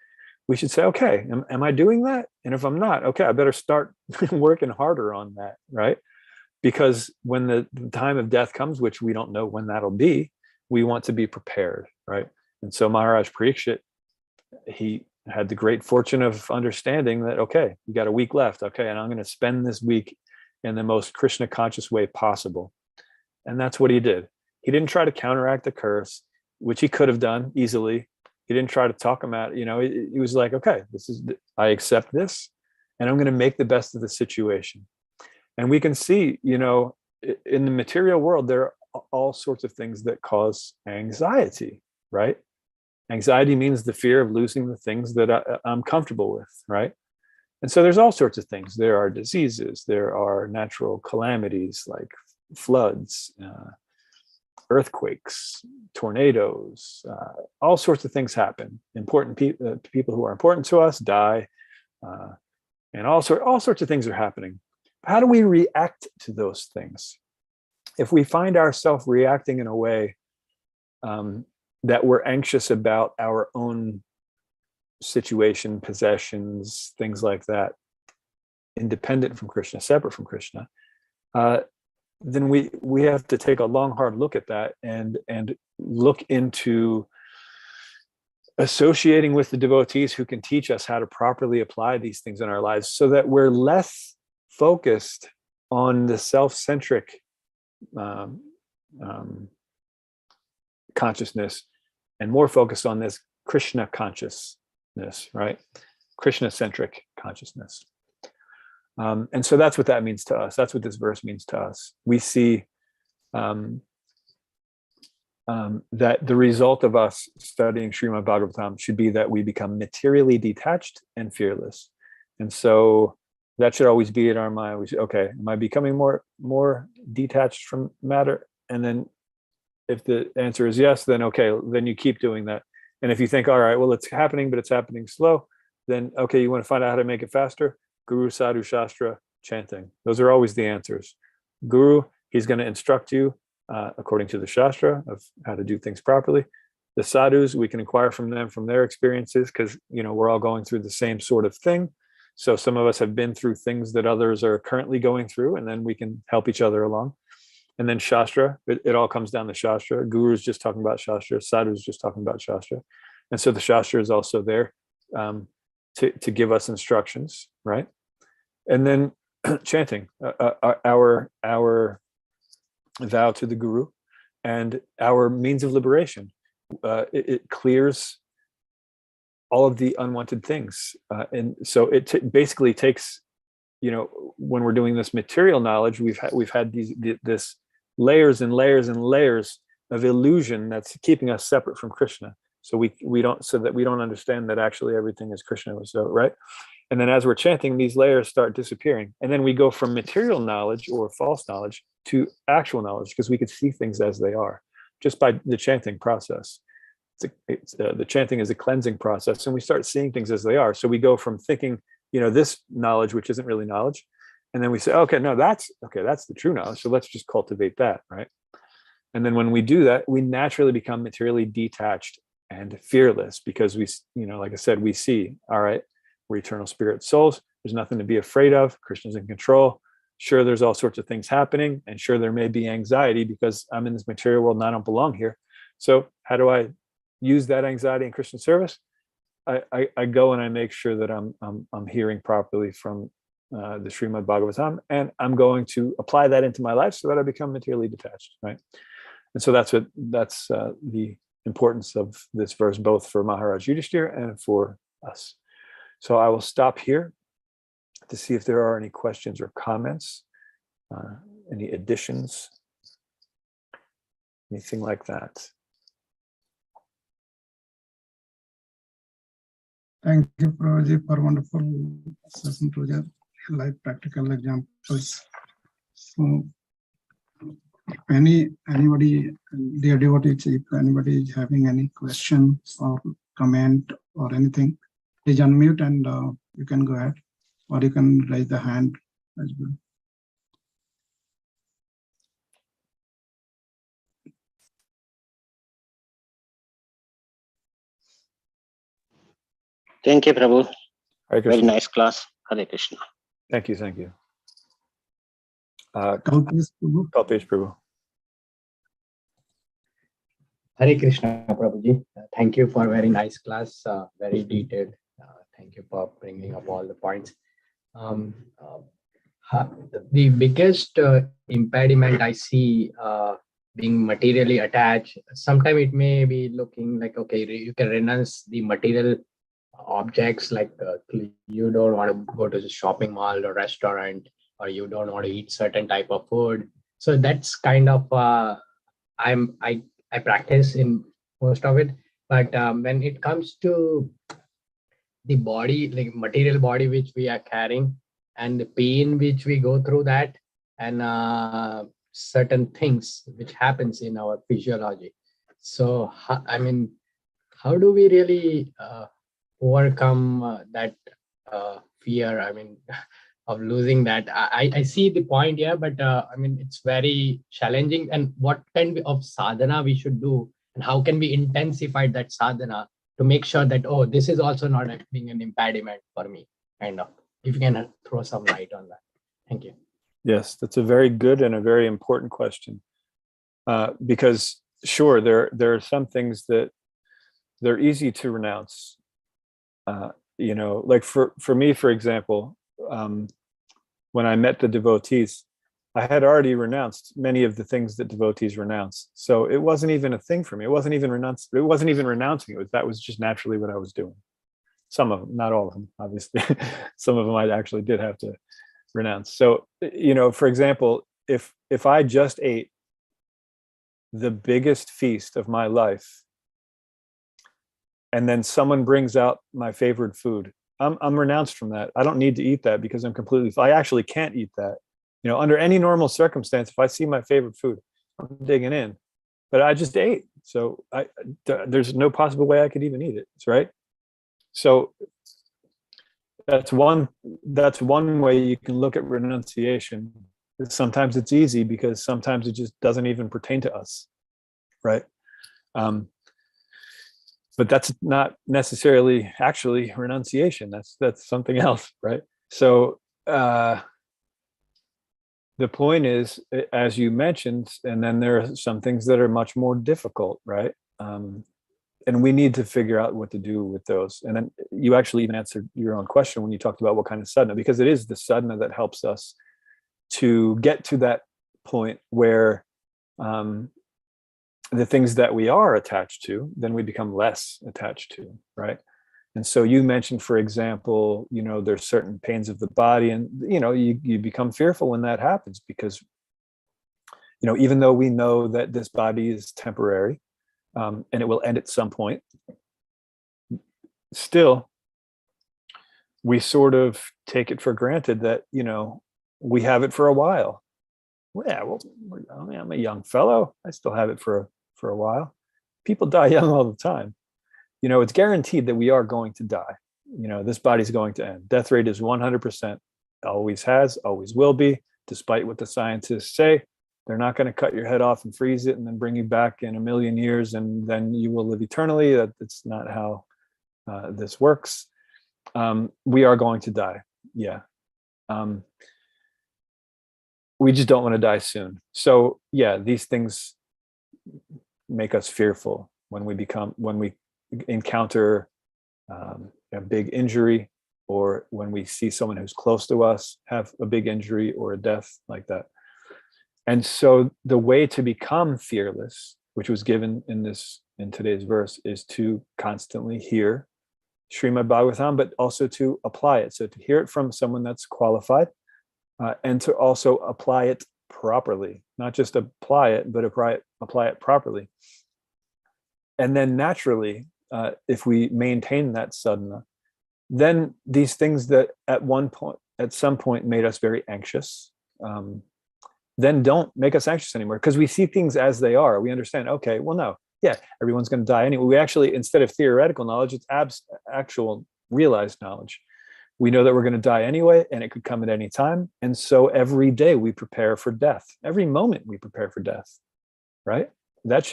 we should say, okay, am I doing that? And if I'm not, okay, I better start working harder on that, right? Because when the time of death comes, which we don't know when that'll be, we want to be prepared, right? And so Maharaj Parikshit, he had the great fortune of understanding that, okay, you got a week left, okay, and I'm going to spend this week in the most Krishna conscious way possible. And that's what he did. He didn't try to counteract the curse, which he could have done easily. He didn't try to talk him out. He was like, okay, I accept this, and I'm going to make the best of the situation. And we can see, in the material world, there are all sorts of things that cause anxiety, right? Anxiety means the fear of losing the things that I'm comfortable with, right? And so there's all sorts of things. There are diseases, there are natural calamities like floods, earthquakes, tornadoes, all sorts of things happen. Important people who are important to us die, and all sorts of things are happening. How do we react to those things? If we find ourselves reacting in a way that we're anxious about our own situation, possessions, things like that, independent from Krishna, separate from Krishna, then we have to take a long, hard look at that and look into associating with the devotees who can teach us how to properly apply these things in our lives, so that we're less focused on the self-centric consciousness and more focused on this Krishna consciousness, right? Krishna-centric consciousness. And so that's what that means to us. That's what this verse means to us. We see that the result of us studying Srimad Bhagavatam should be that we become materially detached and fearless. And so that should always be in our mind. We say, okay, am I becoming more detached from matter? And then if the answer is yes, then okay, then you keep doing that. And if you think, all right, well, it's happening, but it's happening slow, then okay, you want to find out how to make it faster? Guru, Sadhu, Shastra, chanting. Those are always the answers. Guru, he's going to instruct you according to the Shastra of how to do things properly. The sadhus, we can inquire from them, from their experiences, because we're all going through the same sort of thing. So some of us have been through things that others are currently going through, and then we can help each other along. And then Shastra, it all comes down to Shastra. Guru is just talking about Shastra. Sadhu is just talking about Shastra. And so the Shastra is also there to give us instructions, right? And then chanting, our vow to the Guru and our means of liberation. It clears all of the unwanted things. And so it basically takes, when we're doing this material knowledge, we've had this layers and layers and layers of illusion that's keeping us separate from Krishna. So we don't understand that actually everything is Krishna. So, right? And then as we're chanting, these layers start disappearing. And then we go from material knowledge or false knowledge to actual knowledge, because we could see things as they are just by the chanting process. The chanting is a cleansing process, and we start seeing things as they are. So we go from thinking, this knowledge, which isn't really knowledge, and then we say, okay, no, that's the true knowledge. So let's just cultivate that, right? And then when we do that, we naturally become materially detached and fearless, because we, like I said, we see, all right, we're eternal spirit souls. There's nothing to be afraid of. Krishna's in control. Sure, there's all sorts of things happening, and sure, there may be anxiety because I'm in this material world and I don't belong here. So how do I use that anxiety in Christian service? I go and I make sure that I'm hearing properly from the Srimad Bhagavatam, and I'm going to apply that into my life so that I become materially detached, right? And so that's the importance of this verse, both for Maharaj Yudhishthira and for us. So I will stop here to see if there are any questions or comments, any additions, anything like that. Thank you, Prabhuji, for wonderful session to your live practical examples. So, anybody, dear devotees, if anybody is having any questions or comment or anything, please unmute and you can go ahead, or you can raise the hand as well. Thank you, Prabhu. Hare Very Krishna. nice class. Hare Krishna. Thank you. Kalpesh Prabhu. Kalpesh Prabhu. Hare Krishna, Prabhuji. Thank you for very nice class, very detailed. Thank you for bringing up all the points. The biggest impediment I see being materially attached, sometimes it may be looking like, okay, you can renounce the material objects, like you don't want to go to the shopping mall or restaurant, or you don't want to eat certain type of food. So that's kind of I practice in most of it. But when it comes to the body, like material body which we are carrying, and the pain which we go through that, and certain things which happens in our physiology. So I mean, how do we really overcome that fear? I mean, of losing that. I see the point here, but I mean, it's very challenging. And what kind of sadhana we should do, and how can we intensify that sadhana to make sure that, oh, this is also not being an impediment for me, kind of. If you can throw some light on that. Thank you. Yes, that's a very good and a very important question. Because sure, there are some things that they're easy to renounce. Like for me, for example, when I met the devotees, I had already renounced many of the things that devotees renounce. So it wasn't even a thing for me. It wasn't even renouncing. That was just naturally what I was doing. Some of them, not all of them, obviously. Some of them I actually did have to renounce. So, for example, if I just ate the biggest feast of my life, and then someone brings out my favorite food, I'm renounced from that. I don't need to eat that because I actually can't eat that. Under any normal circumstance, if I see my favorite food, I'm digging in, but I just ate. So there's no possible way I could even eat it. Right. So that's one way you can look at renunciation. Sometimes it's easy because sometimes it just doesn't even pertain to us. Right. But that's not necessarily actually renunciation. That's something else, right? So the point is, as you mentioned, and then there are some things that are much more difficult, right? And we need to figure out what to do with those. And then you actually even answered your own question when you talked about what kind of sadhana, because it is the sadhana that helps us to get to that point where the things that we are attached to, then we become less attached to, right? And so you mentioned, for example, there's certain pains of the body, and you become fearful when that happens because even though we know that this body is temporary and it will end at some point, still we sort of take it for granted that we have it for a while. Well, yeah, well, I'm a young fellow. I still have it for a while. People die young all the time. It's guaranteed that we are going to die. This body's going to end. Death rate is 100%. Always has, always will be, despite what the scientists say. They're not going to cut your head off and freeze it and then bring you back in 1,000,000 years and then you will live eternally. That's not how this works. We are going to die. Yeah. We just don't want to die soon. So yeah, these things make us fearful when we encounter a big injury, or when we see someone who's close to us have a big injury or a death like that. And so the way to become fearless, which was given in today's verse, is to constantly hear Srimad Bhagavatam, but also to apply it. So to hear it from someone that's qualified, and to also apply it properly, not just apply it, but apply it properly. And then naturally, if we maintain that sadhana, then these things that at some point made us very anxious, then don't make us anxious anymore, because we see things as they are. We understand, okay, well, no, yeah, everyone's going to die anyway. We actually, instead of theoretical knowledge, it's actual realized knowledge. We know that we're going to die anyway, and it could come at any time. And so every day we prepare for death. Every moment we prepare for death, right? That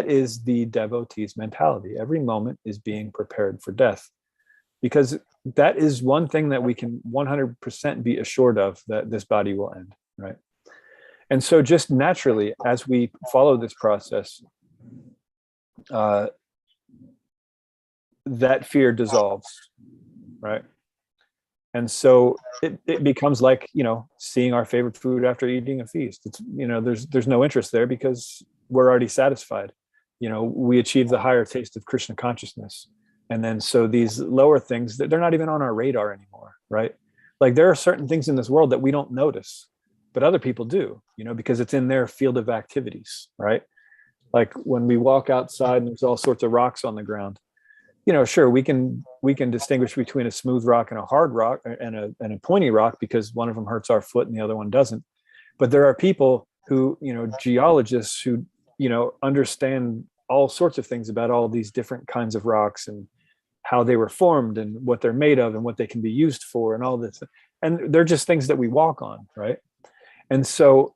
is the devotee's mentality. Every moment is being prepared for death, because that is one thing that we can 100% be assured of, that this body will end, right? And so just naturally, as we follow this process, that fear dissolves, right? And so it becomes like, seeing our favorite food after eating a feast. It's, there's no interest there because we're already satisfied. We achieve the higher taste of Krishna consciousness. And then so these lower things, they're not even on our radar anymore, right? Like there are certain things in this world that we don't notice, but other people do, because it's in their field of activities, right? Like when we walk outside and there's all sorts of rocks on the ground, sure, we can distinguish between a smooth rock and a hard rock and a pointy rock because one of them hurts our foot and the other one doesn't. But there are people who, geologists who, understand all sorts of things about all these different kinds of rocks and how they were formed and what they're made of and what they can be used for and all this. And they're just things that we walk on, right? And so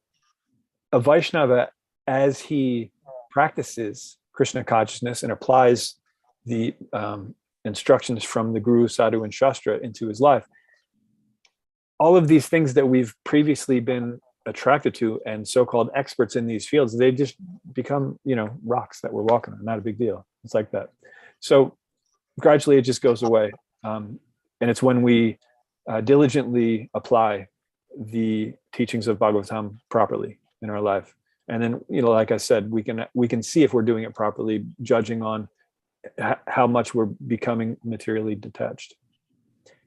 a Vaishnava, as he practices Krishna consciousness and applies the instructions from the Guru, Sadhu, and Shastra into his life, all of these things that we've previously been attracted to and so-called experts in these fields, they just become, rocks that we're walking on. Not a big deal. It's like that. So gradually it just goes away. And it's when we diligently apply the teachings of Bhagavatam properly in our life. And then, like I said, we can see if we're doing it properly, judging on how much we're becoming materially detached.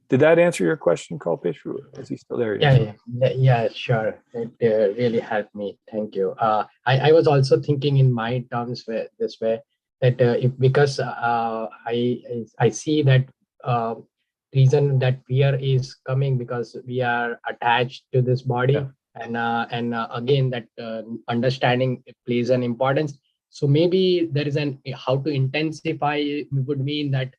Did that answer your question, Kalpesh? Is he still there? Yeah, sure. It really helped me. Thank you. I was also thinking in my terms this way, that because I see that reason that fear is coming because we are attached to this body. Yeah. And again, that understanding plays an importance. So maybe there is how to intensify would mean that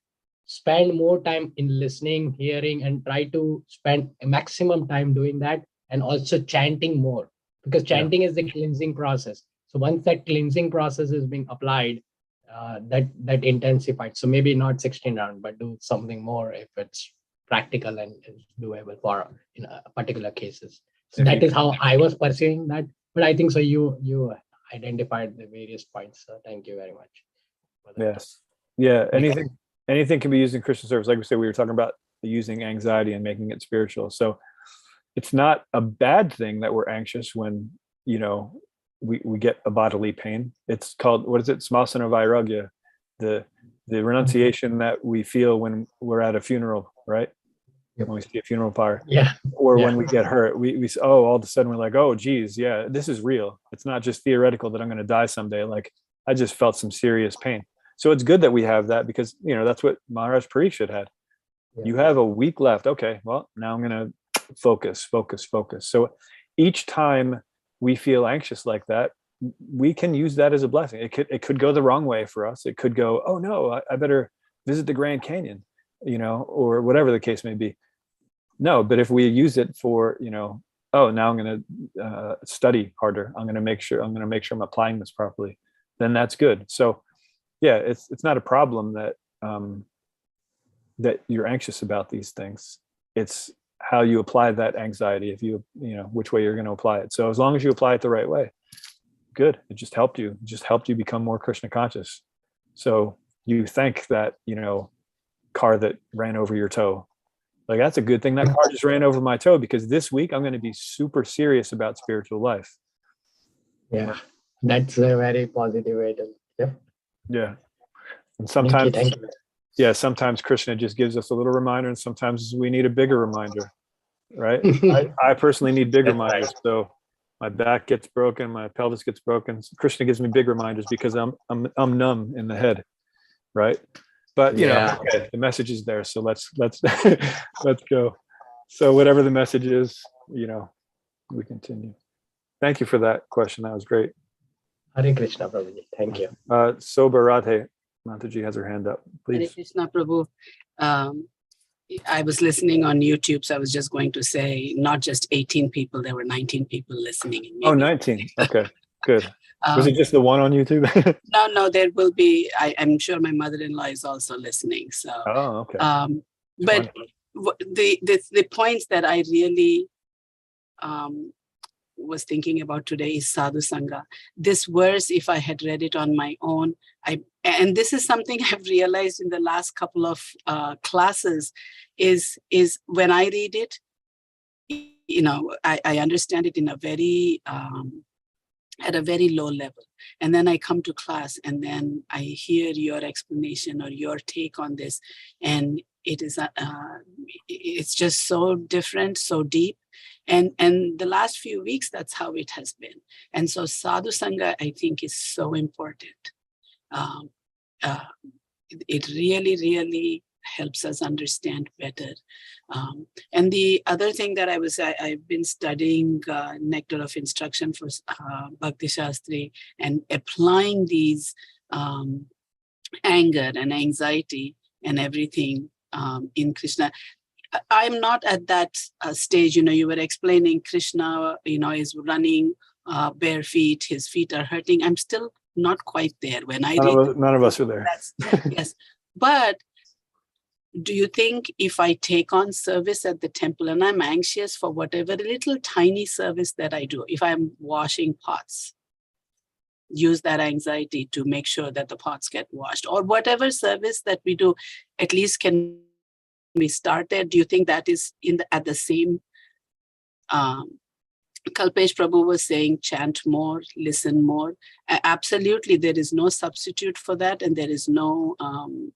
spend more time in listening, hearing, and try to spend a maximum time doing that, and also chanting more, because chanting is the cleansing process. So once that cleansing process is being applied, that intensified. So maybe not 16 rounds, but do something more if it's practical and doable for in particular cases. So that is how I was pursuing that. But I think so you identified the various points. So thank you very much. Yes. Yeah. Anything can be used in Christian service. Like we said, we were talking about using anxiety and making it spiritual. So it's not a bad thing that we're anxious when, we get a bodily pain. It's called, what is it? Smasana Vairagya, the renunciation that we feel when we're at a funeral, right? Yep. When we see a funeral pyre. Yeah. Or when we get hurt, we all of a sudden we're like, oh, geez, yeah, this is real. It's not just theoretical that I'm going to die someday. Like I just felt some serious pain. So it's good that we have that because, that's what Maharaj Parikshit had. Yeah. You have a week left. Okay, well, now I'm going to focus. So each time we feel anxious like that, we can use that as a blessing. It could go the wrong way for us. It could go, oh no, I better visit the Grand Canyon, or whatever the case may be. No, but if we use it for, oh, now I'm going to study harder. I'm going to make sure I'm applying this properly. Then that's good. So yeah, it's not a problem that that you're anxious about these things. It's how you apply that anxiety, if which way you're going to apply it. So as long as you apply it the right way, good. It just helped you. Become more Krishna conscious. So you thank that, car that ran over your toe. Like, that's a good thing. That car just ran over my toe because this week I'm going to be super serious about spiritual life. Yeah, that's a very positive way to, yeah. And sometimes, thank you. Yeah, sometimes Krishna just gives us a little reminder, and sometimes we need a bigger reminder, right? I personally need big reminders. Right. So my back gets broken, my pelvis gets broken. Krishna gives me big reminders because I'm numb in the head, right? But okay, the message is there, so let's let's go. So whatever the message is, we continue. Thank you for that question. That was great. Hare Krishna, Prabhuji. Thank you. Soba Radhe Mataji has her hand up. Please. Hare Krishna, Prabhu. I was listening on YouTube, so I was just going to say, not just 18 people, there were 19 people listening. Oh, 19. Okay, good. Was it just the one on YouTube? No, there will be. I'm sure my mother-in-law is also listening. So. Oh, okay. But the points that I really was thinking about today is Sadhu Sangha. This verse, if I had read it on my own, and this is something I've realized in the last couple of classes, is when I read it, I understand it in a very at a very low level, and then I come to class and then I hear your explanation or your take on this, and it's just so different, so deep. And the last few weeks, that's how it has been. And so sadhu sangha, I think, is so important. It really, really helps us understand better. And the other thing that I've been studying Nectar of Instruction for Bhakti Shastri and applying these anger and anxiety and everything in Krishna. I'm not at that stage. You were explaining Krishna, is running bare feet, his feet are hurting. I'm still not quite there. When I none of us are there. Yes. But do you think if I take on service at the temple and I'm anxious for whatever little tiny service that I do, if I'm washing pots, use that anxiety to make sure that the pots get washed, or whatever service that we do, at least can we start there? Do you think that is at the same? Kalpesh Prabhu was saying, chant more, listen more. Absolutely, there is no substitute for that, and there is no,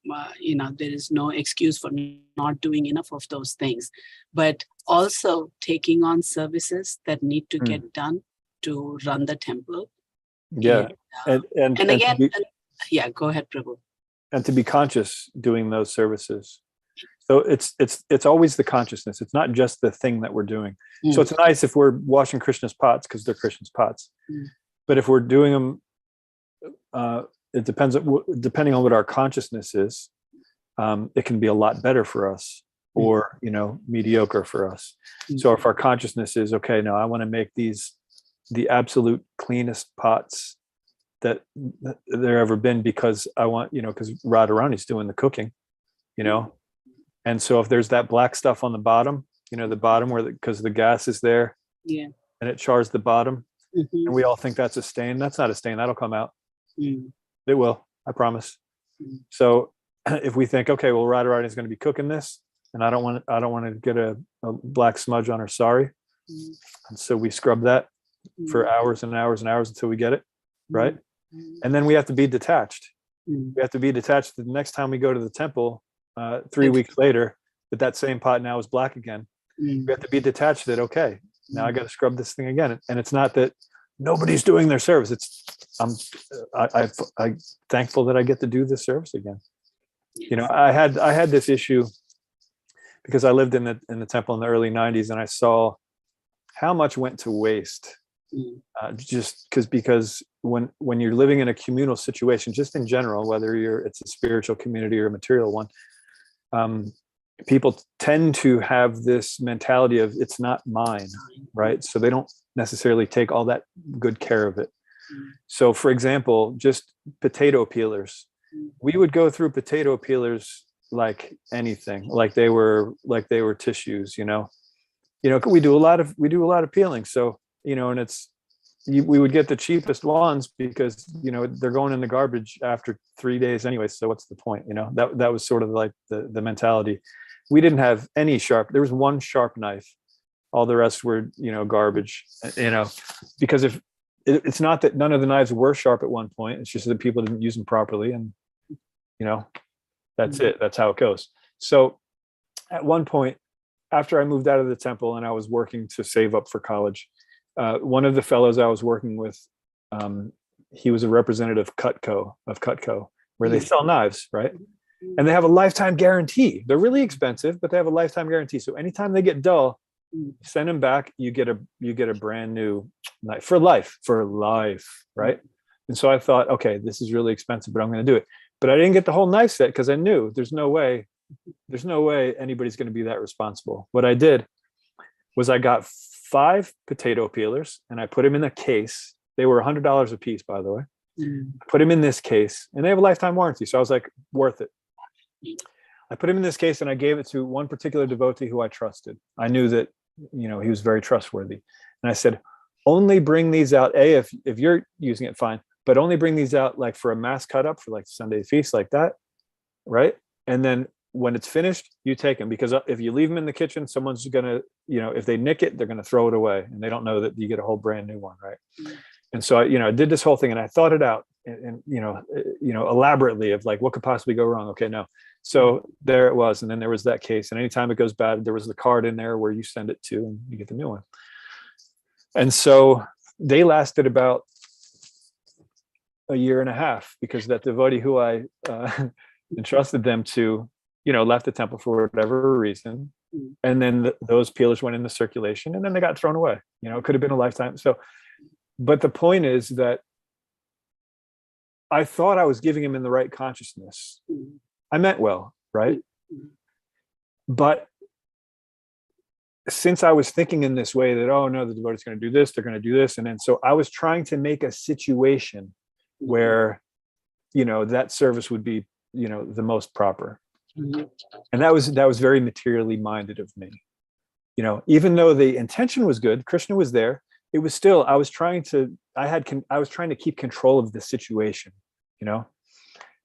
there is no excuse for not doing enough of those things. But also taking on services that need to get done to run the temple. Yeah, and again, go ahead, Prabhu. And to be conscious doing those services. So it's always the consciousnness. It's not just the thing that we're doing. So it's nice if we're washing Krishna's pots because they're Krishna's pots. But if we're doing them, it depends. Depending on what our consciousness is, it can be a lot better for us, or mediocre for us. So if our consciousness is okay, no, I want to make these the absolute cleanest pots that there ever been, because I want, because Radharani's doing the cooking, and so if there's that black stuff on the bottom, the bottom where because the gas is there, and it chars the bottom, and we all think that's a stain. That's not a stain. That'll come out. It will, I promise. So if we think, okay, well, Radharani is going to be cooking this, and I don't want to get a black smudge on her sari, and so we scrub that for hours and hours and hours until we get it right. And then we have to be detached. We have to be detached the next time we go to the temple 3 weeks later, that same pot now is black again. We have to be detached that, okay, now I got to scrub this thing again. And it's not that nobody's doing their service. It's I'm thankful that I get to do this service again. I had this issue because I lived in the temple in the early 90s, and I saw how much went to waste. Just because when you're living in a communal situation, just in general, whether it's a spiritual community or a material one, people tend to have this mentality of it's not mine, right? So they don't necessarily take all that good care of it. So for example, just potato peelers, we would go through potato peelers like anything, like they were tissues, we do a lot of peeling. So, and we would get the cheapest ones because, they're going in the garbage after 3 days anyway. So what's the point? That was sort of like the mentality. We didn't have any sharp. There was one sharp knife. All the rest were, garbage, because if it's not that none of the knives were sharp at one point, it's just that people didn't use them properly. And, that's it. That's how it goes. So at one point, after I moved out of the temple and I was working to save up for college, one of the fellows I was working with, he was a representative of Cutco, where they sell knives, right? And they have a lifetime guarantee. They're really expensive, but they have a lifetime guarantee. So anytime they get dull, send them back. You get a brand new knife for life, right? And so I thought, okay, this is really expensive, but I'm going to do it. But I didn't get the whole knife set because I knew there's no way anybody's going to be that responsible. What I did was I got 5 potato peelers and I put them in a case. They were $100 a piece, by the way. Put them in this case, and they have a lifetime warranty. So I was like, worth it. I put him in this case and I gave it to one particular devotee who I trusted. I knew that, he was very trustworthy. And I said, only bring these out. If you're using it, fine, but only bring these out like for a mass cut up for like Sunday feast like that. Right. And then when it's finished, you take them, because if you leave them in the kitchen, someone's going to, if they nick it, they're going to throw it away, and they don't know that you get a whole brand new one. Right. And so I did this whole thing and I thought it out. elaborately of like what could possibly go wrong. Okay, no. So there it was, and then there was that case, and anytime it goes bad, there was the card in there where you send it to, and you get the new one. And so they lasted about a year and a half because that devotee who I entrusted them to, left the temple for whatever reason, and then those peelers went into circulation, and then they got thrown away. It could have been a lifetime. So, but the point is that I thought I was giving him in the right consciousness. I meant well, right? But since I was thinking in this way that, oh no, the devotee's going to do this, they're going to do this. And then, so I was trying to make a situation where, that service would be, the most proper. And that was very materially minded of me. Even though the intention was good, Krishna was there, it was still, I was trying to keep control of the situation,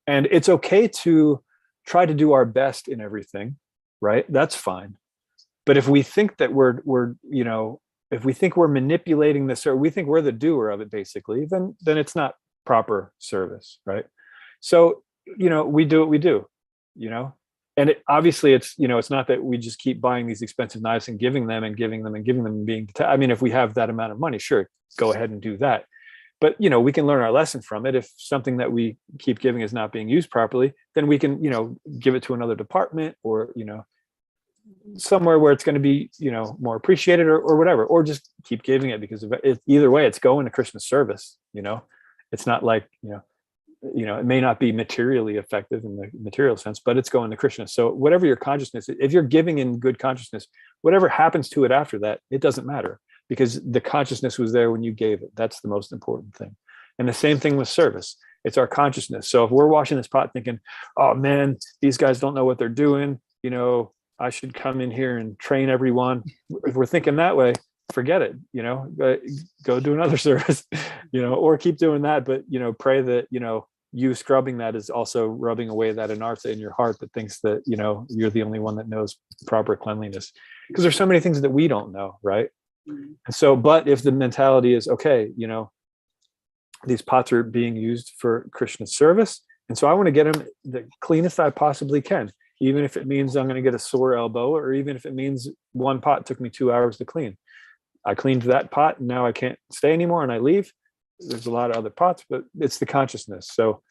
and it's okay to try to do our best in everything, right? That's fine. But if we think that if we think we're manipulating this, or we think we're the doer of it, basically, then it's not proper service, right? So, we do what we do, and obviously it's not that we just keep buying these expensive knives and giving them and being, if we have that amount of money, sure, go ahead and do that. But, we can learn our lesson from it. If something that we keep giving is not being used properly, then we can, give it to another department, or, somewhere where it's going to be, more appreciated, or whatever, or just keep giving it, because either way, it's going to Krishna's service. It's not like, it may not be materially effective in the material sense, but it's going to Krishna. So whatever your consciousness, if you're giving in good consciousness, whatever happens to it after that, it doesn't matter, because the consciousness was there when you gave it. That's the most important thing. And the same thing with service. It's our consciousness. So if we're washing this pot thinking, oh man, these guys don't know what they're doing, I should come in here and train everyone. If we're thinking that way, forget it, go do another service, or keep doing that. But, pray that, you scrubbing that is also rubbing away that anartha in your heart that thinks that, you're the only one that knows proper cleanliness, because there's so many things that we don't know. Right. And so, but if the mentality is, okay, these pots are being used for Krishna's service, and so I want to get them the cleanest I possibly can, even if it means I'm going to get a sore elbow, or even if it means one pot took me 2 hours to clean. I cleaned that pot and now I can't stay anymore and I leave. There's a lot of other pots, but it's the consciousness. So,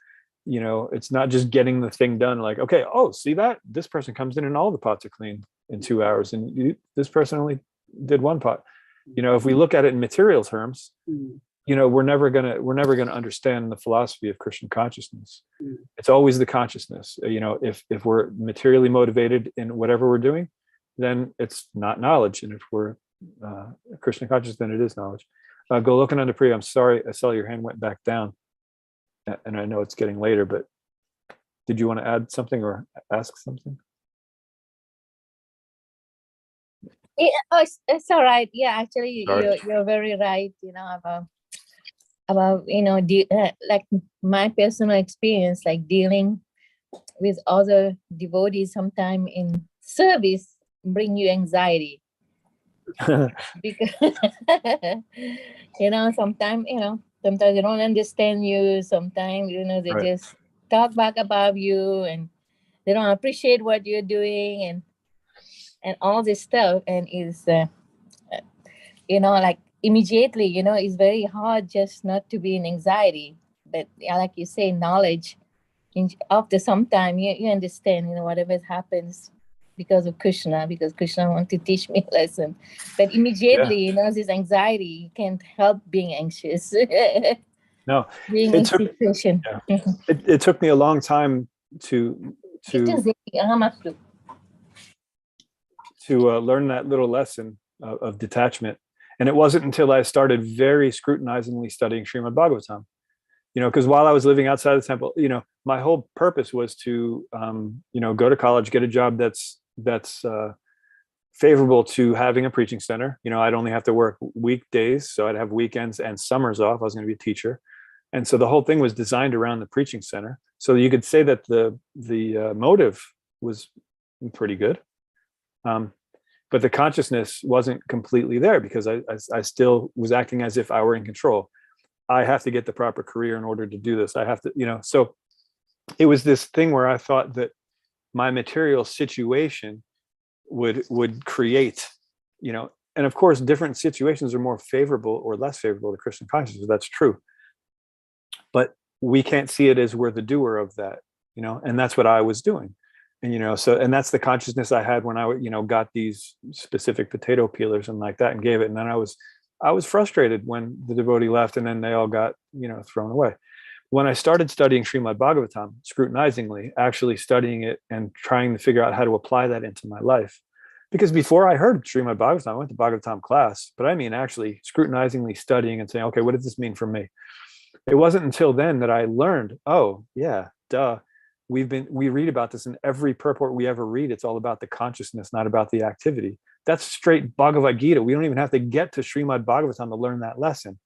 it's not just getting the thing done like, okay, oh, see that? This person comes in and all the pots are cleaned in 2 hours, and this person only did one pot. If we look at it in material terms, we're never gonna understand the philosophy of Krishna consciousness. It's always the consciousness. If we're materially motivated in whatever we're doing, then it's not knowledge. And if we're Krishna conscious, then it is knowledge. Go looking under Priya. I'm sorry, I saw your hand went back down, and I know it's getting later, but did you want to add something or ask something? It's all right. Yeah, actually, Sorry. you're very right. About like my personal experience, like dealing with other devotees, sometime in service bring you anxiety. Because sometimes they don't understand you, sometimes they Right. just talk back about you, and they don't appreciate what you're doing, and all this stuff, and is like immediately it's very hard just not to be in anxiety. But like you say, knowledge, after some time you understand whatever happens because of Krishna, because Krishna wants to teach me a lesson. But immediately, this anxiety, you can't help being anxious. No, Being in situation. It took me a long time to learn that little lesson of detachment. And it wasn't until I started very scrutinizingly studying Srimad Bhagavatam, because while I was living outside the temple, my whole purpose was to, go to college, get a job that's favorable to having a preaching center. I'd only have to work weekdays, so I'd have weekends and summers off. I was going to be a teacher. And so the whole thing was designed around the preaching center. So you could say that the motive was pretty good. But the consciousness wasn't completely there, because I still was acting as if I were in control. I have to get the proper career in order to do this. I have to, so it was this thing where I thought that my material situation would create, and of course, different situations are more favorable or less favorable to Krishna consciousness. That's true. But we can't see it as we're the doer of that, and that's what I was doing. And, and that's the consciousness I had when I, got these specific potato peelers and like that and gave it. And then I was frustrated when the devotee left and then they all got, thrown away. When I started studying Srimad Bhagavatam, scrutinizingly, actually studying it and trying to figure out how to apply that into my life. Because before I heard Srimad Bhagavatam, I went to Bhagavatam class, but I mean, actually scrutinizingly studying and saying, okay, what does this mean for me? It wasn't until then that I learned, oh yeah, duh. We read about this in every purport we ever read. It's all about the consciousness, not about the activity. That's straight Bhagavad Gita. We don't even have to get to Srimad Bhagavatam to learn that lesson.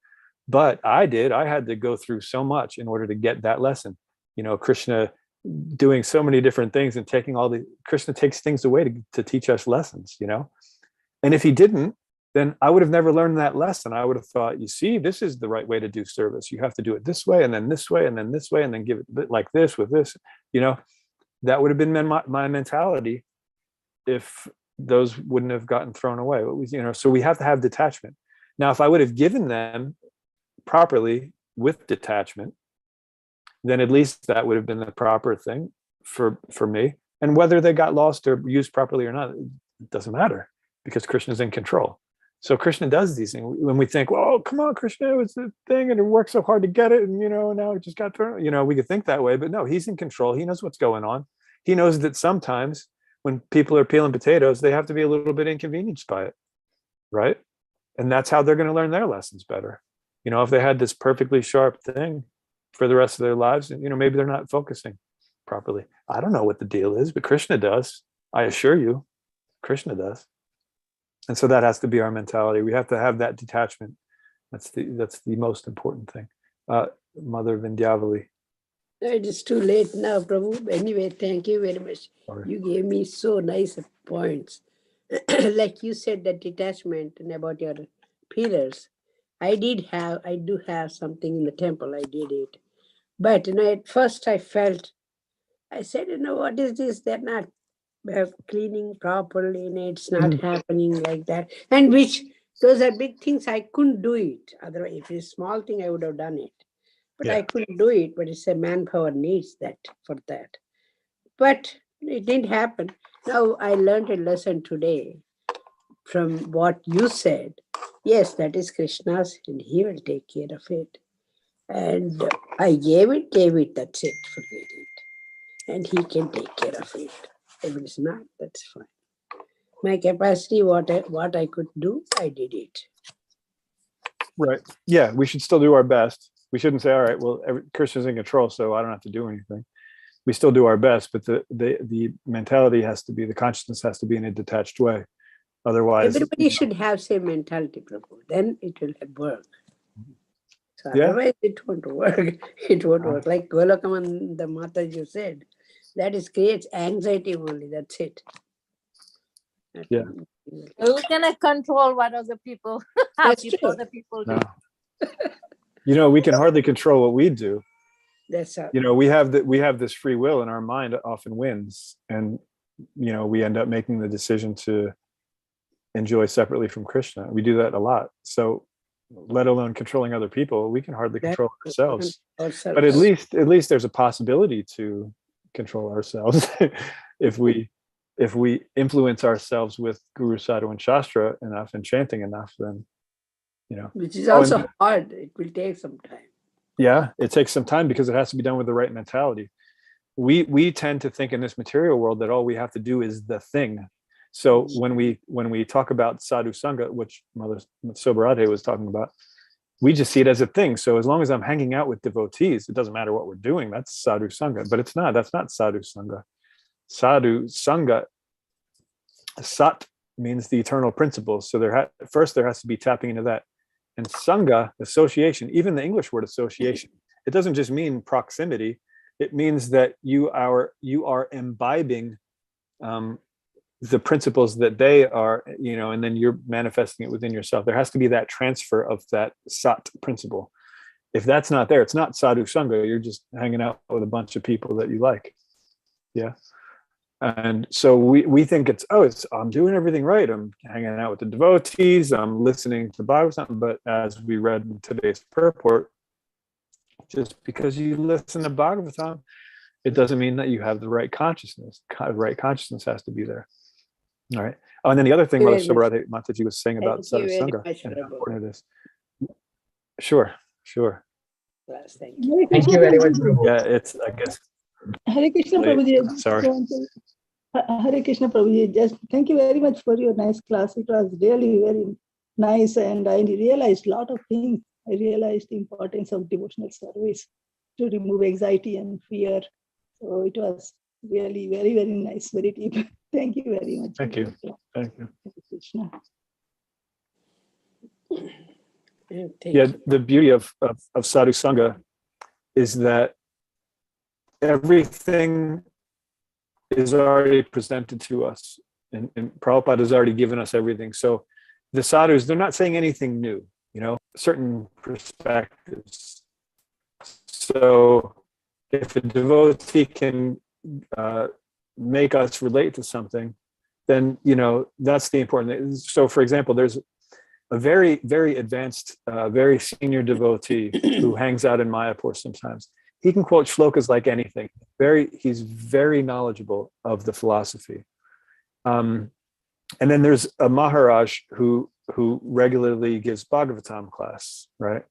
But I had to go through so much in order to get that lesson. Krishna doing so many different things and taking Krishna takes things away to teach us lessons, And if he didn't, then I would have never learned that lesson. I would have thought, you see, this is the right way to do service. You have to do it this way, and then this way, and then this way, and then give it like this with this, that would have been my mentality if those wouldn't have gotten thrown away. So we have to have detachment. Now, if I would have given them properly with detachment, then at least that would have been the proper thing for me. And whether they got lost or used properly or not, it doesn't matter because Krishna's in control. So Krishna does these things. When we think, well, come on, Krishna, it was the thing and it worked so hard to get it. And, now it just got thrown, we could think that way, but no, he's in control. He knows what's going on. He knows that sometimes when people are peeling potatoes, they have to be a little bit inconvenienced by it. Right. And that's how they're going to learn their lessons better. If they had this perfectly sharp thing for the rest of their lives, maybe they're not focusing properly. I don't know what the deal is, but Krishna does. I assure you, Krishna does. And so that has to be our mentality. We have to have that detachment. That's the most important thing. Mother Vindyavali. It is too late now, Prabhu. Anyway, thank you very much. Sorry. You gave me so nice points. Like you said, that detachment and about your pillars. I do have something in the temple. I did it. But, at first I said, what is this? They're not cleaning properly, and it's not happening like that. And those are big things. I couldn't do it. Otherwise, if it's a small thing, I would have done it. But I couldn't do it. But it's a manpower needs that for that. But it didn't happen. Now I learned a lesson today from what you said. Yes, that is Krishna's, and he will take care of it. And I gave it, that's it, forget it. And he can take care of it. If it's not, that's fine. My capacity, what I could do, I did it. Right. Yeah, we should still do our best. We shouldn't say, all right, well, Krishna's in control, so I don't have to do anything. We still do our best, but the mentality has to be, the consciousness has to be in a detached way. Otherwise, everybody should have same mentality, Prabhu. Then it will work. So otherwise, it won't work. It won't work. Like Golakaman, the Mataji said, that creates anxiety only. That's it. Yeah. We cannot control what other people That's true. other people do. No. We can hardly control what we do. That's all. We have this free will, and our mind often wins, and we end up making the decision to enjoy separately from Krishna. We do that a lot. So, let alone controlling other people, we can hardly control ourselves. But at least there's a possibility to control ourselves if we influence ourselves with Guru, Sadhu, and Shastra enough and chanting enough, then which is also hard. It will take some time. Yeah, it takes some time because it has to be done with the right mentality. We tend to think in this material world that all we have to do is the thing. So when we talk about sadhu sangha, which Mother Sobarade was talking about, we just see it as a thing. So as long as I'm hanging out with devotees, it doesn't matter what we're doing. That's sadhu sangha, but it's not. That's not sadhu sangha. Sadhu sangha, sat means the eternal principles. So first there has to be tapping into that. And sangha, association, even the English word association, it doesn't just mean proximity. It means that you are imbibing the principles that they are, and then you're manifesting it within yourself. There has to be that transfer of that sat principle. if that's not there, it's not sadhu sangha. You're just hanging out with a bunch of people that you like. Yeah. And so we think I'm doing everything right. I'm hanging out with the devotees. I'm listening to Bhagavatam. But as we read in today's purport, just because you listen to Bhagavatam, it doesn't mean that you have the right consciousness. Right consciousness has to be there. All right. Oh, and then the other thing Subharadhe Mataji was saying about sadhu sangha and how important it is. Sure. Thank you. Thank you very much, Prabhu. Yeah, it's, I guess. Hare Krishna, late. Prabhuji. Sorry. Hare Krishna, Prabhuji. Just thank you very much for your nice class. It was really very nice, and I realized a lot of things. I realized the importance of devotional service to remove anxiety and fear. So it was really very, very nice, very deep. Thank you very much. Thank you. Thank you. Hare Krishna. Yeah, the beauty of sadhu sangha is that everything is already presented to us, and Prabhupada has already given us everything. So the sadhus, they're not saying anything new, certain perspectives. So if a devotee can make us relate to something, then that's the important thing. So for example, there's a very, very advanced, very senior devotee who hangs out in Mayapur sometimes. He can quote shlokas like anything. He's very knowledgeable of the philosophy. And then there's a Maharaj who regularly gives Bhagavatam class, right?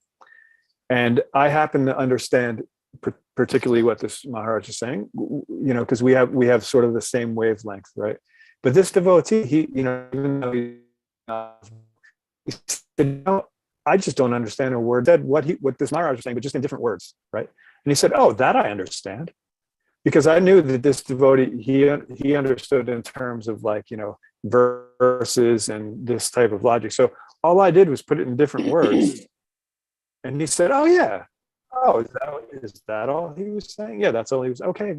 And I happen to understand particularly what this Maharaj is saying, because we have sort of the same wavelength, right? But this devotee, even though he said, I just don't understand a word. Said what this Maharaj was saying, but just in different words, right? And he said, oh, that I understand. Because I knew that this devotee, he understood in terms of verses and this type of logic. So all I did was put it in different words. And he said, oh yeah. Oh, is that all he was saying? Yeah, that's all he was. Okay,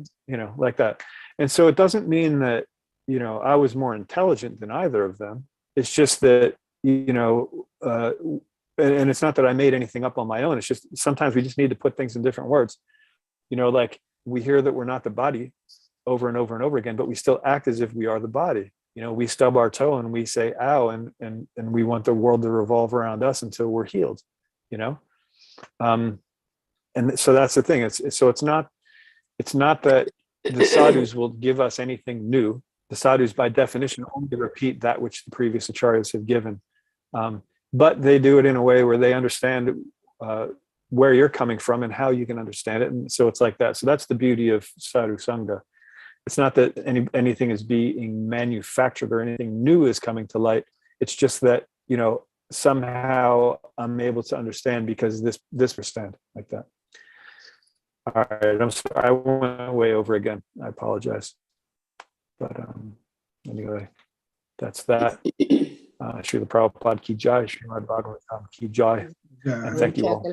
like that. And so it doesn't mean that, I was more intelligent than either of them. It's just that, and it's not that I made anything up on my own. It's just sometimes we just need to put things in different words. Like we hear that we're not the body over and over and over again, but we still act as if we are the body. We stub our toe and we say, ow, and we want the world to revolve around us until we're healed, and so that's the thing. It's not that the sadhus will give us anything new. The sadhus, by definition, only repeat that which the previous acharyas have given. But they do it in a way where they understand where you're coming from and how you can understand it. And so it's like that. So that's the beauty of sadhu sangha. It's not that anything is being manufactured or anything new is coming to light. It's just that, somehow I'm able to understand because this understand like that. All right, I'm sorry, I went way over again. I apologize. But anyway, that's that. Srila Prabhupada ki jai, Srimad Bhagavatam ki jai. And thank you all.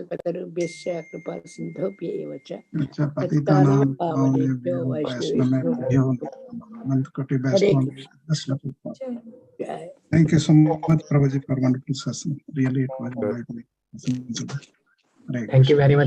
Thank you so much, Prabhuji, for wonderful session. Really, it was enlightening. Thank you very much.